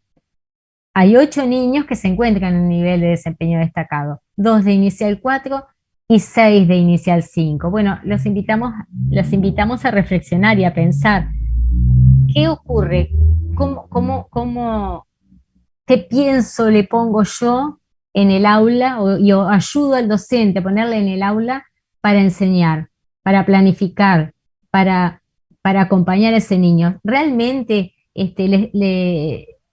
hay 8 niños que se encuentran en un nivel de desempeño destacado, 2 de inicial 4 y 6 de inicial 5. Bueno, los invitamos a reflexionar y a pensar, ¿qué ocurre? ¿Qué pienso le pongo yo en el aula o ayudo al docente a ponerle en el aula para enseñar, para planificar, para acompañar a ese niño? ¿Realmente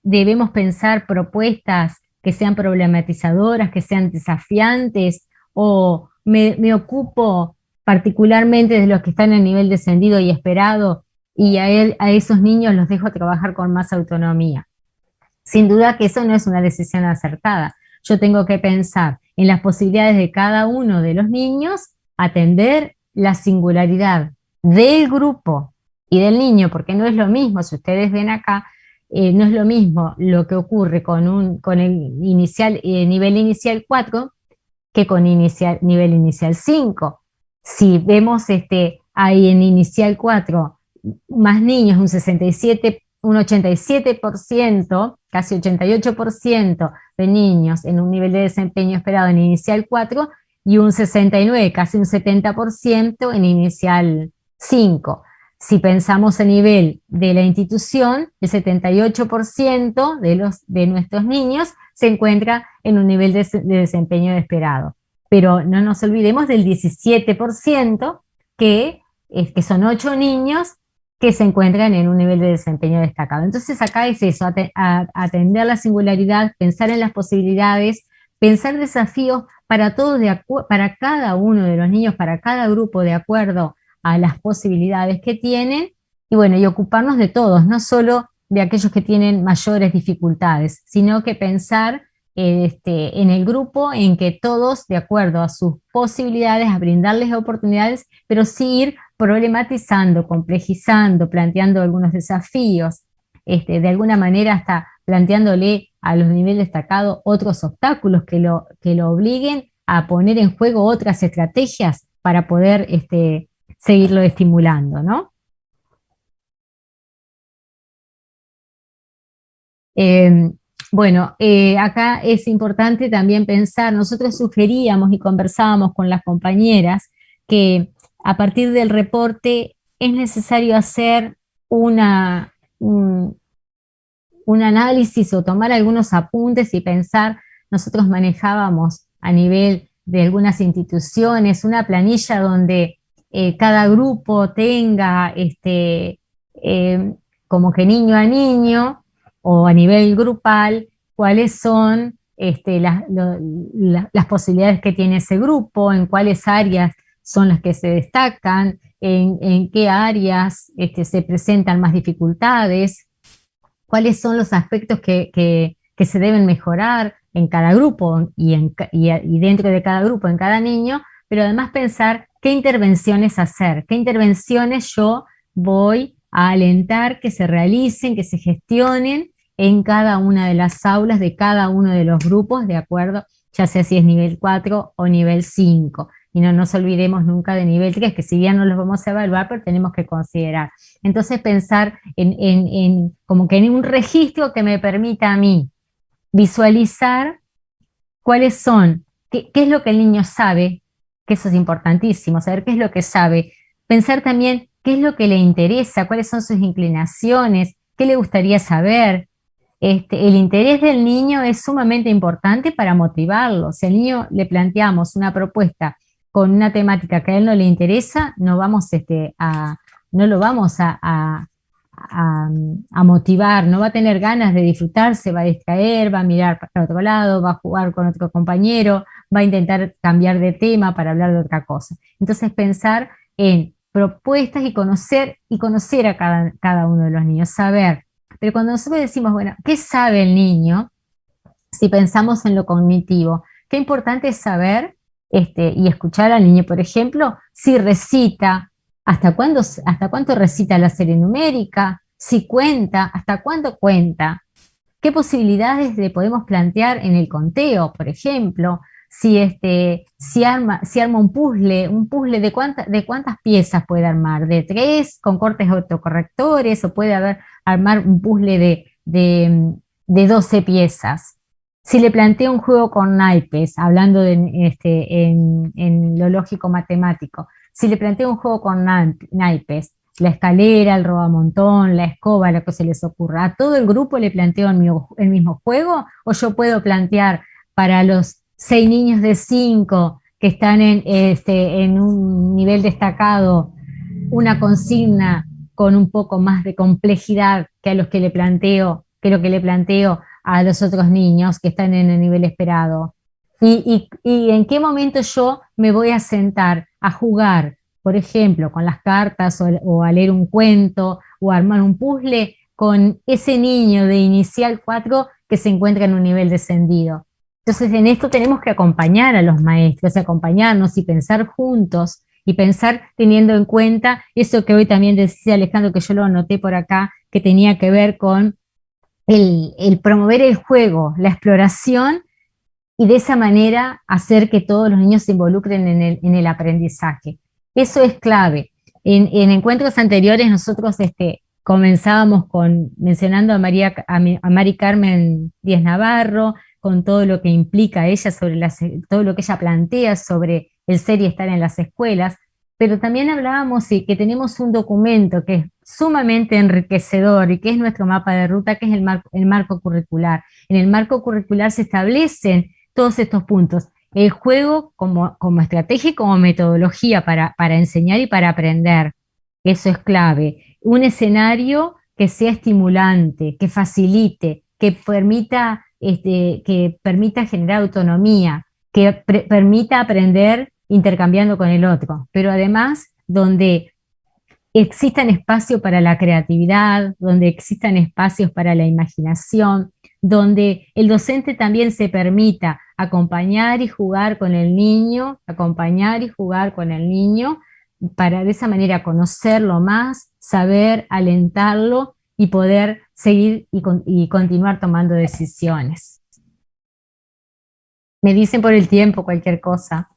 debemos pensar propuestas que sean problematizadoras, que sean desafiantes, o me ocupo particularmente de los que están en nivel descendido y esperado, y a esos niños los dejo trabajar con más autonomía? Sin duda que eso no es una decisión acertada. Yo tengo que pensar en las posibilidades de cada uno de los niños, atender la singularidad del grupo y del niño, porque no es lo mismo, si ustedes ven acá, no es lo mismo lo que ocurre con el nivel inicial 4 que con nivel inicial 5. Si vemos hay en inicial 4 más niños, un 87%, casi 88% de niños en un nivel de desempeño esperado en inicial 4 y un 69%, casi un 70% en inicial 5. Si pensamos a nivel de la institución, el 78% de nuestros niños se encuentra en un nivel de desempeño esperado. Pero no nos olvidemos del 17% que son 8 niños que se encuentran en un nivel de desempeño destacado. Entonces acá es eso, atender la singularidad, pensar en las posibilidades, pensar desafíos para todos, para cada uno de los niños, para cada grupo, de acuerdo a las posibilidades que tienen, y bueno, y ocuparnos de todos, no solo de aquellos que tienen mayores dificultades, sino que pensar en el grupo, en que todos, de acuerdo a sus posibilidades, a brindarles oportunidades, pero sí ir problematizando, complejizando, planteando algunos desafíos, de alguna manera hasta planteándole a los niveles destacados otros obstáculos que lo obliguen a poner en juego otras estrategias para poder seguirlo estimulando, ¿no? Bueno, acá es importante también pensar, nosotros sugeríamos y conversábamos con las compañeras que a partir del reporte es necesario hacer un análisis o tomar algunos apuntes y pensar. Nosotros manejábamos a nivel de algunas instituciones una planilla donde cada grupo tenga como que niño a niño o a nivel grupal cuáles son las posibilidades que tiene ese grupo, en cuáles áreas son las que se destacan, en qué áreas se presentan más dificultades, cuáles son los aspectos que se deben mejorar en cada grupo y dentro de cada grupo, en cada niño, pero además pensar qué intervenciones hacer, qué intervenciones yo voy a alentar que se realicen, que se gestionen en cada una de las aulas de cada uno de los grupos, de acuerdo, ya sea si es nivel 4 o nivel 5. Y no nos olvidemos nunca de nivel 3, que si bien no los vamos a evaluar, pero tenemos que considerar. Entonces pensar como que en un registro que me permita a mí visualizar cuáles son, qué es lo que el niño sabe, que eso es importantísimo, saber qué es lo que sabe. Pensar también qué es lo que le interesa, cuáles son sus inclinaciones, qué le gustaría saber. El interés del niño es sumamente importante para motivarlo. Si al niño le planteamos una propuesta con una temática que a él no le interesa, no lo vamos a motivar, no va a tener ganas de disfrutar, se va a distraer, va a mirar para otro lado, va a jugar con otro compañero, va a intentar cambiar de tema para hablar de otra cosa. Entonces pensar en propuestas y conocer a cada uno de los niños, saber. Pero cuando nosotros decimos, bueno, ¿qué sabe el niño? Si pensamos en lo cognitivo, qué importante es saber y escuchar al niño, por ejemplo, si recita, hasta cuánto recita la serie numérica, si cuenta, hasta cuánto cuenta, qué posibilidades le podemos plantear en el conteo, por ejemplo, si arma un puzzle de cuántas piezas puede armar, de 3 con cortes autocorrectores, o puede armar un puzzle de 12 piezas. Si le planteo un juego con naipes, hablando en lo lógico matemático, si le planteo un juego con naipes, la escalera, el robamontón, la escoba, lo que se les ocurra, ¿a todo el grupo le planteo el mismo juego? ¿O yo puedo plantear para los 6 niños de 5 que están en un nivel destacado una consigna con un poco más de complejidad que lo que le planteo a los otros niños que están en el nivel esperado? ¿Y en qué momento yo me voy a sentar a jugar, por ejemplo, con las cartas o a leer un cuento o a armar un puzzle con ese niño de inicial 4 que se encuentra en un nivel descendido? Entonces, en esto tenemos que acompañar a los maestros, acompañarnos y pensar juntos, y pensar teniendo en cuenta eso que hoy también decía Alejandro, que yo lo anoté por acá, que tenía que ver con el promover el juego, la exploración, y de esa manera hacer que todos los niños se involucren en el aprendizaje. Eso es clave. En encuentros anteriores nosotros comenzábamos mencionando a Mari Carmen Díaz Navarro, con todo lo que implica ella todo lo que ella plantea sobre el ser y estar en las escuelas, pero también hablábamos que tenemos un documento que es sumamente enriquecedor y que es nuestro mapa de ruta, que es el marco curricular. En el marco curricular se establecen todos estos puntos. El juego como estrategia y como metodología para enseñar y para aprender. Eso es clave. Un escenario que sea estimulante, que facilite, que permita generar autonomía, que permita aprender intercambiando con el otro, pero además donde existan espacios para la creatividad, donde existan espacios para la imaginación, donde el docente también se permita acompañar y jugar con el niño, para de esa manera conocerlo más, saber, alentarlo y poder seguir y continuar tomando decisiones. Me dicen por el tiempo cualquier cosa.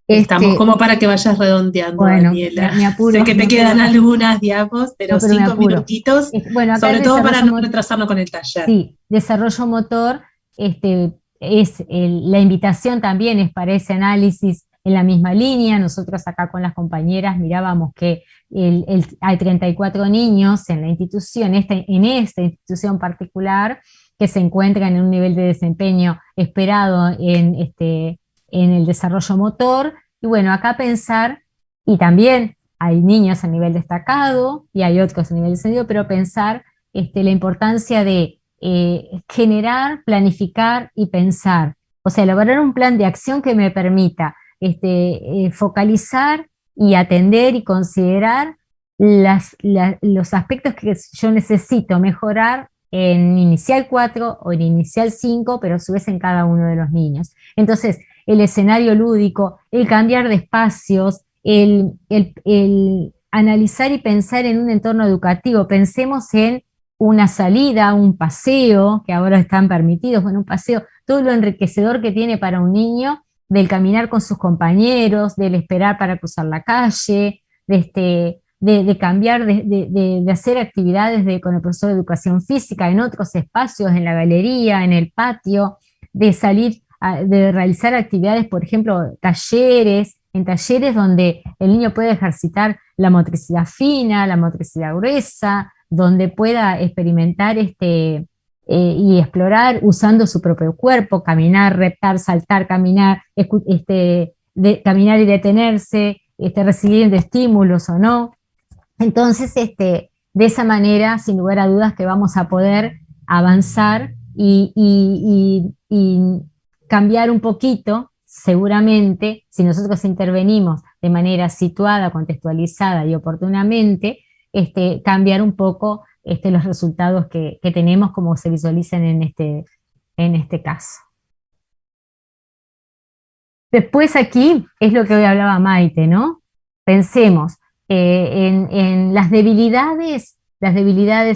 Estamos como para que vayas redondeando, bueno, Daniela. Me apuro. Sé que te quedan algunas diapos, pero 5 minutitos, bueno, sobre todo para no retrasarnos con el taller. Sí, desarrollo motor, la invitación también es para ese análisis en la misma línea. Nosotros acá con las compañeras mirábamos que hay 34 niños en la institución, en esta institución particular, que se encuentran en un nivel de desempeño esperado en el desarrollo motor. Y bueno, acá pensar, y también hay niños a nivel destacado y hay otros a nivel descendido, pero pensar la importancia de generar, planificar y pensar. O sea, elaborar un plan de acción que me permita focalizar y atender y considerar los aspectos que yo necesito mejorar en inicial 4 o en inicial 5, pero a su vez en cada uno de los niños. Entonces, el escenario lúdico, el cambiar de espacios, el analizar y pensar en un entorno educativo. Pensemos en una salida, un paseo, que ahora están permitidos, bueno, un paseo, todo lo enriquecedor que tiene para un niño, del caminar con sus compañeros, del esperar para cruzar la calle, de cambiar, de hacer actividades con el profesor de educación física en otros espacios, en la galería, en el patio, de salir, de realizar actividades, por ejemplo, en talleres donde el niño puede ejercitar la motricidad fina, la motricidad gruesa, donde pueda experimentar y explorar usando su propio cuerpo, caminar, reptar, saltar, caminar, caminar y detenerse, recibiendo estímulos o no. Entonces, de esa manera, sin lugar a dudas, que vamos a poder avanzar y cambiar un poquito, seguramente, si nosotros intervenimos de manera situada, contextualizada y oportunamente, cambiar un poco los resultados que tenemos como se visualizan en este caso. Después aquí es lo que hoy hablaba Maite, ¿no? Pensemos en las debilidades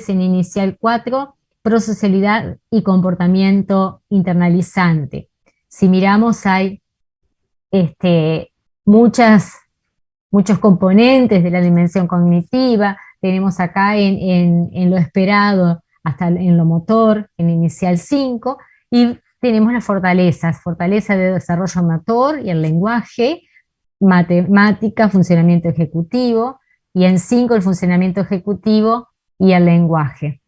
en inicial 4, prosocialidad y comportamiento internalizante. Si miramos hay muchos componentes de la dimensión cognitiva, tenemos acá en lo esperado hasta en lo motor, en inicial 5, y tenemos las fortalezas, fortaleza de desarrollo motor y el lenguaje, matemática, funcionamiento ejecutivo, y en 5 el funcionamiento ejecutivo y el lenguaje,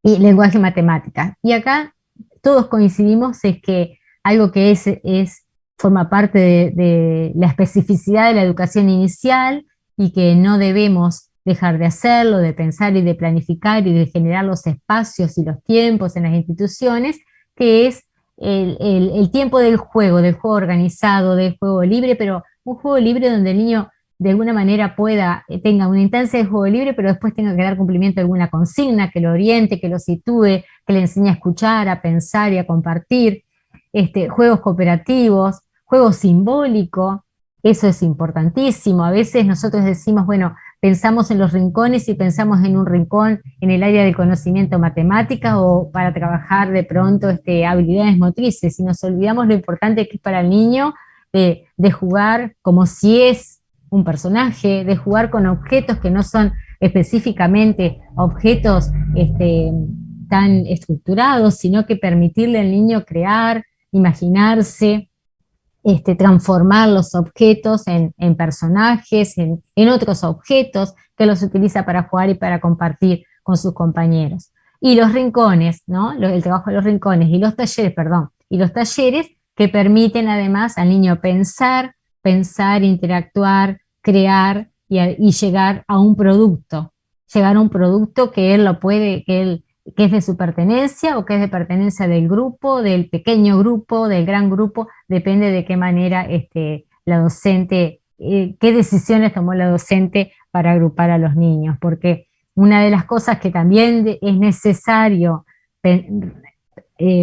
y lenguaje matemática. Y acá todos coincidimos es que algo que forma parte de la especificidad de la educación inicial y que no debemos dejar de hacerlo, de pensar y de planificar y de generar los espacios y los tiempos en las instituciones, que es el tiempo del juego organizado, del juego libre, pero un juego libre donde el niño de alguna manera tenga una instancia de juego libre, pero después tenga que dar cumplimiento a alguna consigna que lo oriente, que lo sitúe, que le enseñe a escuchar, a pensar y a compartir, juegos cooperativos, juego simbólico, eso es importantísimo. A veces nosotros decimos, bueno, pensamos en los rincones y pensamos en un rincón en el área del conocimiento matemática o para trabajar de pronto habilidades motrices, y nos olvidamos lo importante que es para el niño de jugar como si es un personaje, de jugar con objetos que no son específicamente objetos tan estructurados, sino que permitirle al niño crear, imaginarse, transformar los objetos en personajes, en otros objetos, que los utiliza para jugar y para compartir con sus compañeros. Y los rincones, ¿no? El trabajo de los rincones y los talleres que permiten además al niño pensar, interactuar, crear y llegar a un producto que él lo puede, que es de su pertenencia o que es de pertenencia del grupo, del pequeño grupo, del gran grupo, depende de qué manera la docente, qué decisiones tomó la docente para agrupar a los niños, porque una de las cosas que también es necesario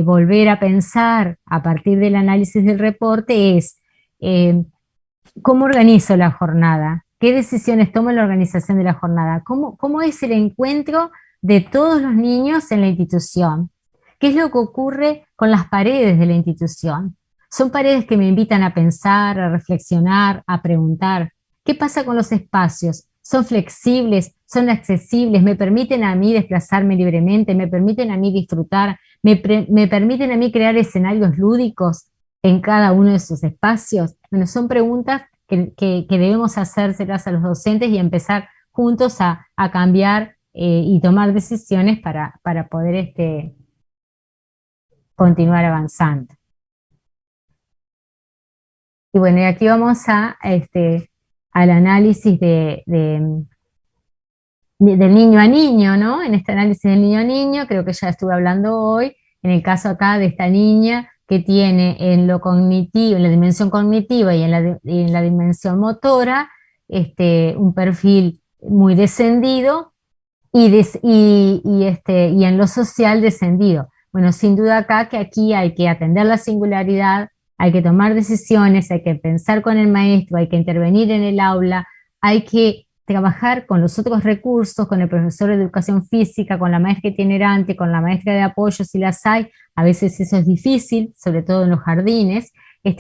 volver a pensar a partir del análisis del reporte es cómo organizo la jornada, qué decisiones tomo en la organización de la jornada, cómo es el encuentro de todos los niños en la institución. ¿Qué es lo que ocurre con las paredes de la institución? Son paredes que me invitan a pensar, a reflexionar, a preguntar. ¿Qué pasa con los espacios? ¿Son flexibles? ¿Son accesibles? ¿Me permiten a mí desplazarme libremente? ¿Me permiten a mí disfrutar? ¿Me permiten a mí crear escenarios lúdicos en cada uno de sus espacios? Bueno, son preguntas que debemos hacérselas a los docentes y empezar juntos a cambiar y tomar decisiones para poder continuar avanzando. Y bueno, y aquí vamos al análisis del niño a niño, ¿no? En este análisis del niño a niño, creo que ya estuve hablando hoy, en el caso acá de esta niña que tiene en lo cognitivo, en la dimensión cognitiva y en la dimensión motora, un perfil muy descendido, y en lo social descendido. Bueno, sin duda acá que aquí hay que atender la singularidad, hay que tomar decisiones, hay que pensar con el maestro, hay que intervenir en el aula, hay que trabajar con los otros recursos, con el profesor de educación física, con la maestra itinerante, con la maestra de apoyo si las hay. A veces eso es difícil, sobre todo en los jardines,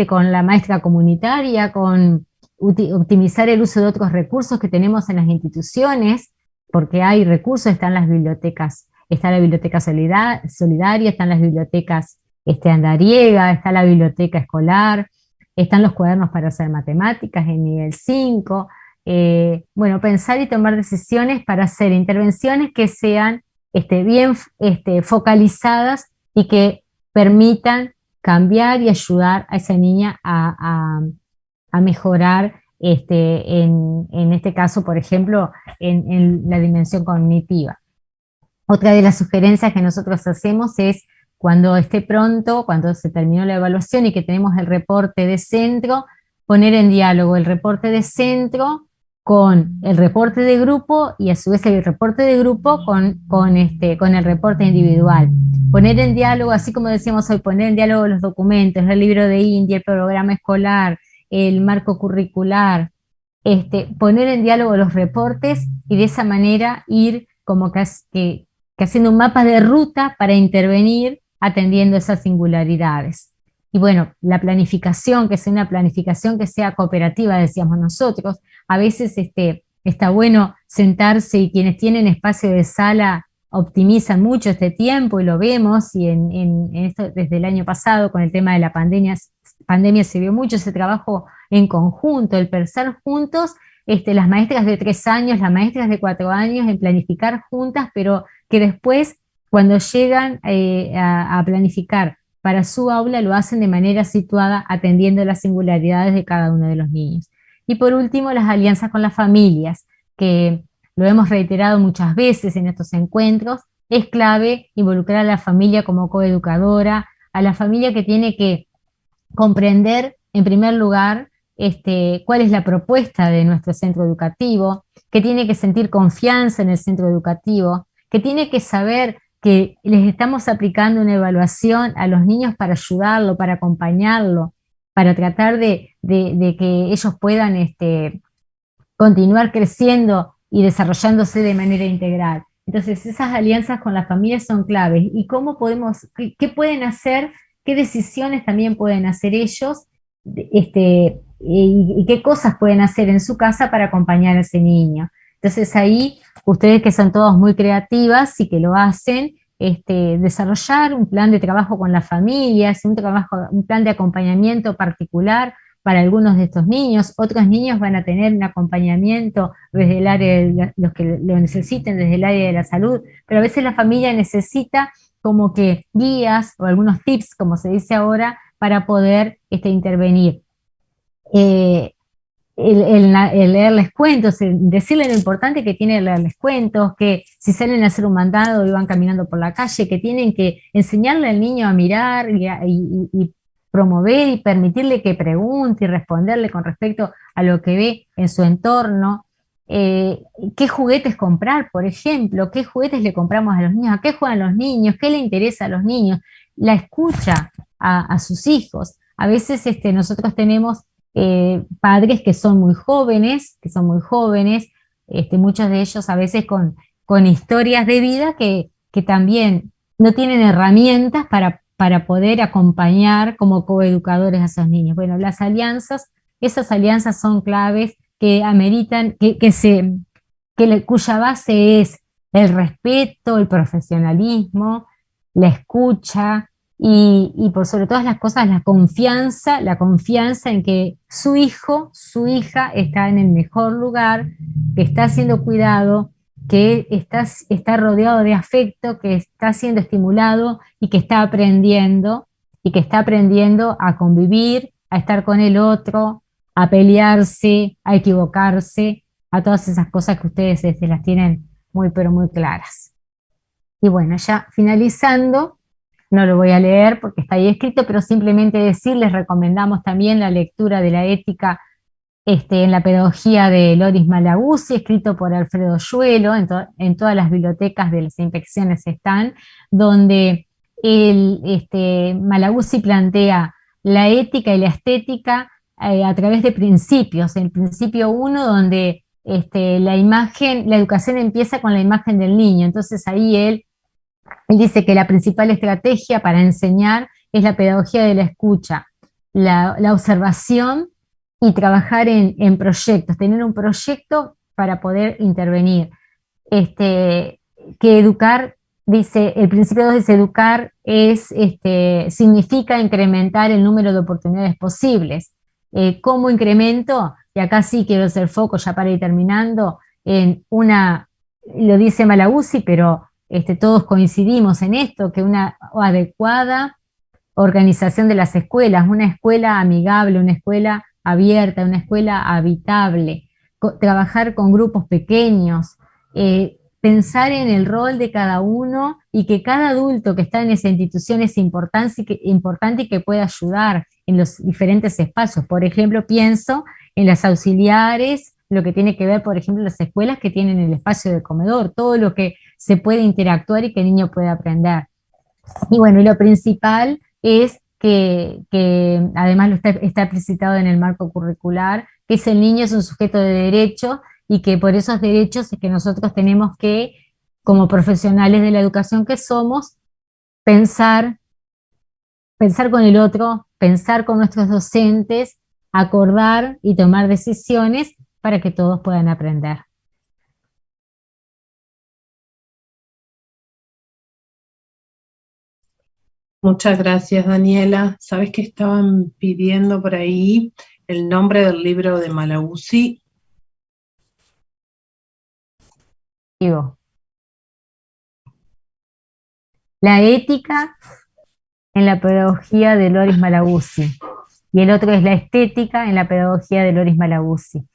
con la maestra comunitaria, con optimizar el uso de otros recursos que tenemos en las instituciones, porque hay recursos, están las bibliotecas, está la biblioteca solidaria, están las bibliotecas andariega, está la biblioteca escolar, están los cuadernos para hacer matemáticas en nivel 5, bueno, pensar y tomar decisiones para hacer intervenciones que sean bien focalizadas y que permitan cambiar y ayudar a esa niña a mejorar, en este caso, por ejemplo, en la dimensión cognitiva. Otra de las sugerencias que nosotros hacemos es, cuando esté pronto, cuando se terminó la evaluación y que tenemos el reporte de centro, poner en diálogo el reporte de centro con el reporte de grupo y a su vez el reporte de grupo con el reporte individual. Poner en diálogo, así como decíamos hoy, poner en diálogo los documentos, el libro de India, el programa escolar, el marco curricular, poner en diálogo los reportes y de esa manera ir como que haciendo un mapa de ruta para intervenir atendiendo esas singularidades. Y bueno, la planificación, que sea una planificación que sea cooperativa, decíamos nosotros. A veces está bueno sentarse, y quienes tienen espacio de sala optimizan mucho este tiempo, y lo vemos, y en esto desde el año pasado con el tema de la pandemia se vio mucho ese trabajo en conjunto, el pensar juntos, las maestras de 3 años, las maestras de 4 años, en planificar juntas, pero que después, cuando llegan a planificar para su aula, lo hacen de manera situada, atendiendo las singularidades de cada uno de los niños. Y por último, las alianzas con las familias, que lo hemos reiterado muchas veces en estos encuentros. Es clave involucrar a la familia como coeducadora, a la familia que tiene que comprender, en primer lugar, cuál es la propuesta de nuestro centro educativo, que tiene que sentir confianza en el centro educativo, que tiene que saber que les estamos aplicando una evaluación a los niños para ayudarlo, para acompañarlo, para tratar de que ellos puedan continuar creciendo y desarrollándose de manera integral. Entonces, esas alianzas con las familias son claves. ¿Y cómo podemos, qué pueden hacer, qué decisiones también pueden hacer ellos, y qué cosas pueden hacer en su casa para acompañar a ese niño? Entonces ahí, ustedes que son todos muy creativas y que lo hacen, desarrollar un plan de trabajo con las familias, un plan de acompañamiento particular para algunos de estos niños. Otros niños van a tener un acompañamiento desde el área de los que lo necesiten, desde el área de la salud, pero a veces la familia necesita como que guías o algunos tips, como se dice ahora, para poder intervenir. El leerles cuentos, decirles lo importante que tiene leerles cuentos, que si salen a hacer un mandado y van caminando por la calle, que tienen que enseñarle al niño a mirar y promover y permitirle que pregunte y responderle con respecto a lo que ve en su entorno. ¿Qué juguetes comprar, por ejemplo? ¿Qué juguetes le compramos a los niños? ¿A qué juegan los niños? ¿Qué le interesa a los niños? La escucha a sus hijos. A veces nosotros tenemos padres que son muy jóvenes, muchos de ellos a veces con historias de vida que también no tienen herramientas para poder acompañar como coeducadores a esos niños. Bueno, esas alianzas son claves, que ameritan, cuya base es el respeto, el profesionalismo, la escucha, y por sobre todas las cosas la confianza en que su hijo, su hija está en el mejor lugar, que está siendo cuidado, que está rodeado de afecto, que está siendo estimulado y que está aprendiendo a convivir, a estar con el otro, a pelearse, a equivocarse, a todas esas cosas que ustedes las tienen muy pero muy claras. Y bueno, ya finalizando, no lo voy a leer porque está ahí escrito, pero simplemente decirles, recomendamos también la lectura de la ética en la pedagogía de Loris Malaguzzi, escrito por Alfredo Yuelo, en todas las bibliotecas de las inspecciones están, donde Malaguzzi plantea la ética y la estética a través de principios. El principio 1, donde la educación empieza con la imagen del niño. Entonces ahí él dice que la principal estrategia para enseñar es la pedagogía de la escucha, la observación y trabajar en proyectos, tener un proyecto para poder intervenir. Que educar, dice, el principio 2 dice, educar significa incrementar el número de oportunidades posibles. ¿Cómo incremento? Y acá sí quiero hacer foco, ya para ir terminando, lo dice Malaguzzi, pero todos coincidimos en esto, que una adecuada organización de las escuelas, una escuela amigable, una escuela abierta, una escuela habitable, trabajar con grupos pequeños, pensar en el rol de cada uno y que cada adulto que está en esa institución es importante y que pueda ayudar en los diferentes espacios. Por ejemplo, pienso en las auxiliares, lo que tiene que ver, por ejemplo, las escuelas que tienen el espacio de comedor, todo lo que se puede interactuar y que el niño puede aprender. Y bueno, y lo principal es que además está explicitado en el marco curricular, que el niño es un sujeto de derecho y que por esos derechos es que nosotros tenemos que, como profesionales de la educación que somos, pensar con el otro, pensar con nuestros docentes, acordar y tomar decisiones para que todos puedan aprender. Muchas gracias, Daniela. ¿Sabes que estaban pidiendo por ahí el nombre del libro de Malaguzzi? La ética en la pedagogía de Loris Malaguzzi. Y el otro es la estética en la pedagogía de Loris Malaguzzi.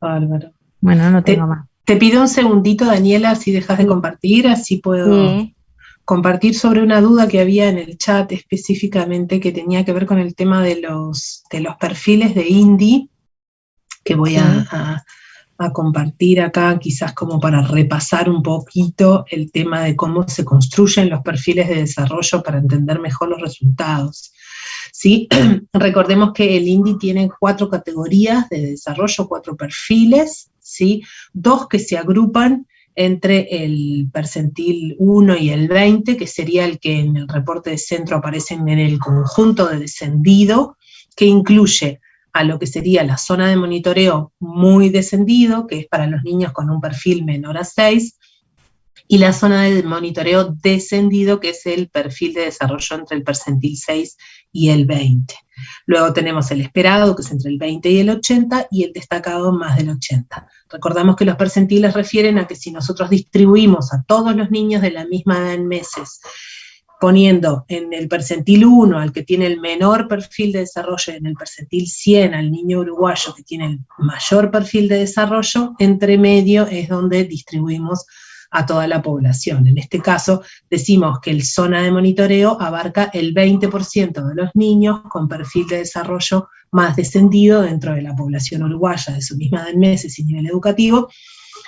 Bárbaro. Bueno, no tengo más. Te pido un segundito, Daniela, si dejas de compartir, así puedo compartir sobre una duda que había en el chat específicamente, que tenía que ver con el tema de los perfiles de INDI, que voy a compartir acá, quizás como para repasar un poquito el tema de cómo se construyen los perfiles de desarrollo para entender mejor los resultados. ¿Sí? Recordemos que el INDI tiene 4 categorías de desarrollo, 4 perfiles, ¿sí? 2 que se agrupan entre el percentil 1 y el 20, que sería el que en el reporte de centro aparecen en el conjunto de descendido, que incluye a lo que sería la zona de monitoreo muy descendido, que es para los niños con un perfil menor a 6, y la zona de monitoreo descendido, que es el perfil de desarrollo entre el percentil 6 y el 20. Luego tenemos el esperado, que es entre el 20 y el 80, y el destacado más del 80. Recordamos que los percentiles refieren a que si nosotros distribuimos a todos los niños de la misma edad en meses, poniendo en el percentil 1 al que tiene el menor perfil de desarrollo y en el percentil 100 al niño uruguayo que tiene el mayor perfil de desarrollo, entre medio es donde distribuimos a toda la población. En este caso decimos que el zona de monitoreo abarca el 20% de los niños con perfil de desarrollo más descendido dentro de la población uruguaya de su misma edad en meses y nivel educativo,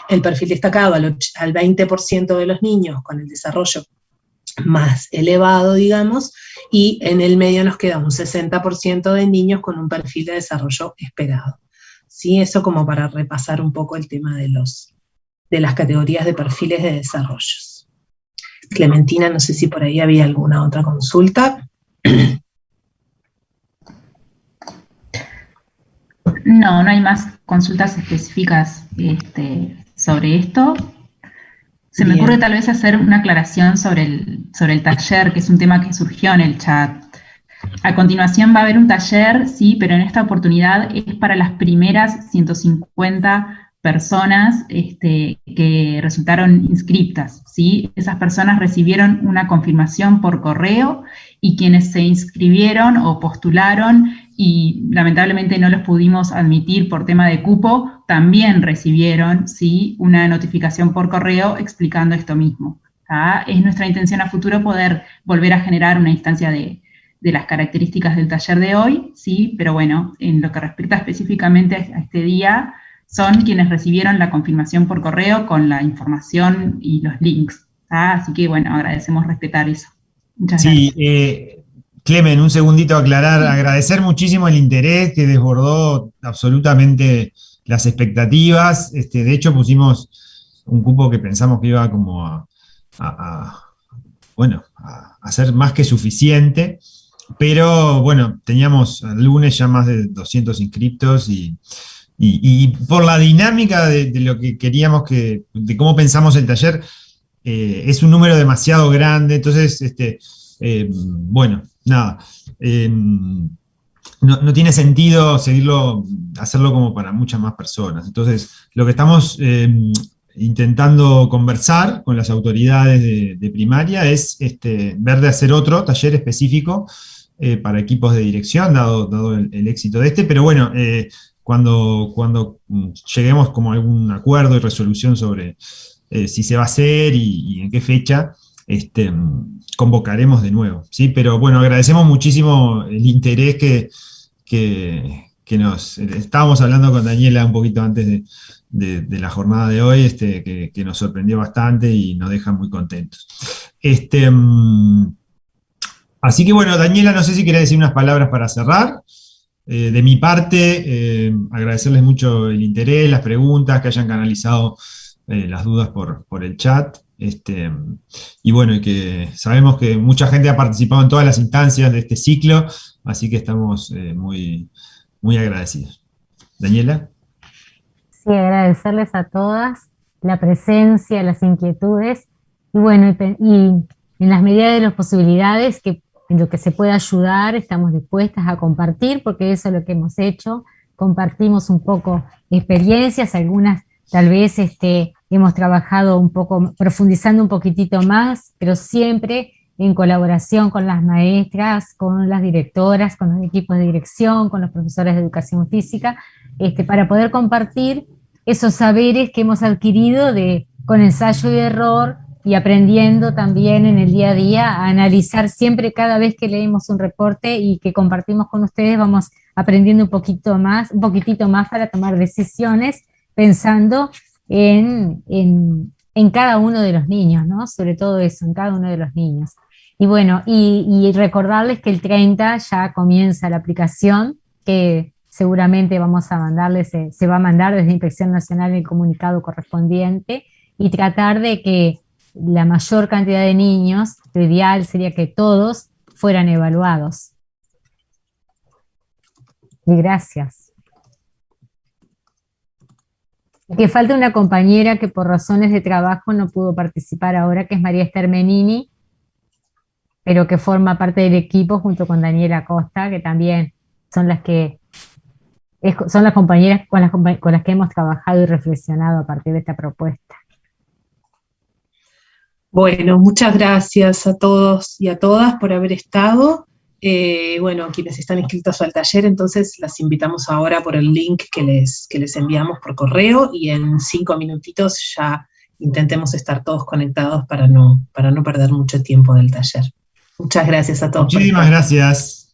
el perfil destacado al 20% de los niños con el desarrollo más elevado, digamos, y en el medio nos queda un 60% de niños con un perfil de desarrollo esperado. ¿Sí? Eso como para repasar un poco el tema de las categorías de perfiles de desarrollos. Clementina, no sé si por ahí había alguna otra consulta. No, no hay más consultas específicas sobre esto. Se me ocurre tal vez hacer una aclaración sobre el taller, que es un tema que surgió en el chat. A continuación va a haber un taller, sí, pero en esta oportunidad es para las primeras 150 personas que resultaron inscriptas, ¿sí? Esas personas recibieron una confirmación por correo y quienes se inscribieron o postularon y lamentablemente no los pudimos admitir por tema de cupo, también recibieron, ¿sí?, una notificación por correo explicando esto mismo. ¿Ah? Es nuestra intención a futuro poder volver a generar una instancia de las características del taller de hoy, ¿sí? Pero bueno, en lo que respecta específicamente a este día, son quienes recibieron la confirmación por correo con la información y los links. ¿Ah? Así que bueno, agradecemos respetar eso. Muchas gracias. Clemen, un segundito aclarar, agradecer muchísimo el interés que desbordó absolutamente las expectativas. De hecho, pusimos un cupo que pensamos que iba como a ser más que suficiente, pero bueno, teníamos el lunes ya más de 200 inscriptos y por la dinámica de lo que queríamos de cómo pensamos el taller, es un número demasiado grande, entonces, bueno, nada, no tiene sentido hacerlo como para muchas más personas. Entonces, lo que estamos intentando conversar con las autoridades de primaria es ver de hacer otro taller específico para equipos de dirección, dado el éxito de pero bueno, cuando lleguemos como a algún acuerdo y resolución sobre si se va a hacer y en qué fecha, convocaremos de nuevo, ¿sí? Pero bueno, agradecemos muchísimo el interés que nos... Estábamos hablando con Daniela un poquito antes de la jornada de hoy, que nos sorprendió bastante y nos deja muy contentos. Así que bueno, Daniela, no sé si querés decir unas palabras para cerrar. De mi parte, agradecerles mucho el interés, las preguntas, que hayan canalizado las dudas por el chat. Y bueno, y que sabemos que mucha gente ha participado en todas las instancias de este ciclo, así que estamos muy, muy agradecidos. Daniela. Sí, agradecerles a todas la presencia, las inquietudes, y bueno, y en las medidas de las posibilidades, que en lo que se pueda ayudar, estamos dispuestas a compartir, porque eso es lo que hemos hecho. Compartimos un poco experiencias, algunas tal vez hemos trabajado un poco, profundizando un poquitito más, pero siempre en colaboración con las maestras, con las directoras, con los equipos de dirección, con los profesores de educación física, para poder compartir esos saberes que hemos adquirido con ensayo y error, y aprendiendo también en el día a día a analizar siempre, cada vez que leemos un reporte y que compartimos con ustedes, vamos aprendiendo un poquitito más para tomar decisiones, pensando en cada uno de los niños, ¿no? Sobre todo eso, en cada uno de los niños. Y bueno, y recordarles que el 30 ya comienza la aplicación, que seguramente vamos a mandarles, se va a mandar desde Inspección Nacional el comunicado correspondiente, y tratar de que la mayor cantidad de niños, lo ideal sería que todos fueran evaluados. Y gracias. Que falta una compañera que por razones de trabajo no pudo participar ahora, que es María Esther Menini, pero que forma parte del equipo junto con Daniela Costa, que también son las compañeras con las que hemos trabajado y reflexionado a partir de esta propuesta. Bueno, muchas gracias a todos y a todas por haber estado. Bueno, quienes están inscritos al taller, entonces las invitamos ahora por el link que les enviamos por correo, y en 5 minutitos ya intentemos estar todos conectados para no perder mucho tiempo del taller. Muchas gracias a todos. Muchísimas gracias.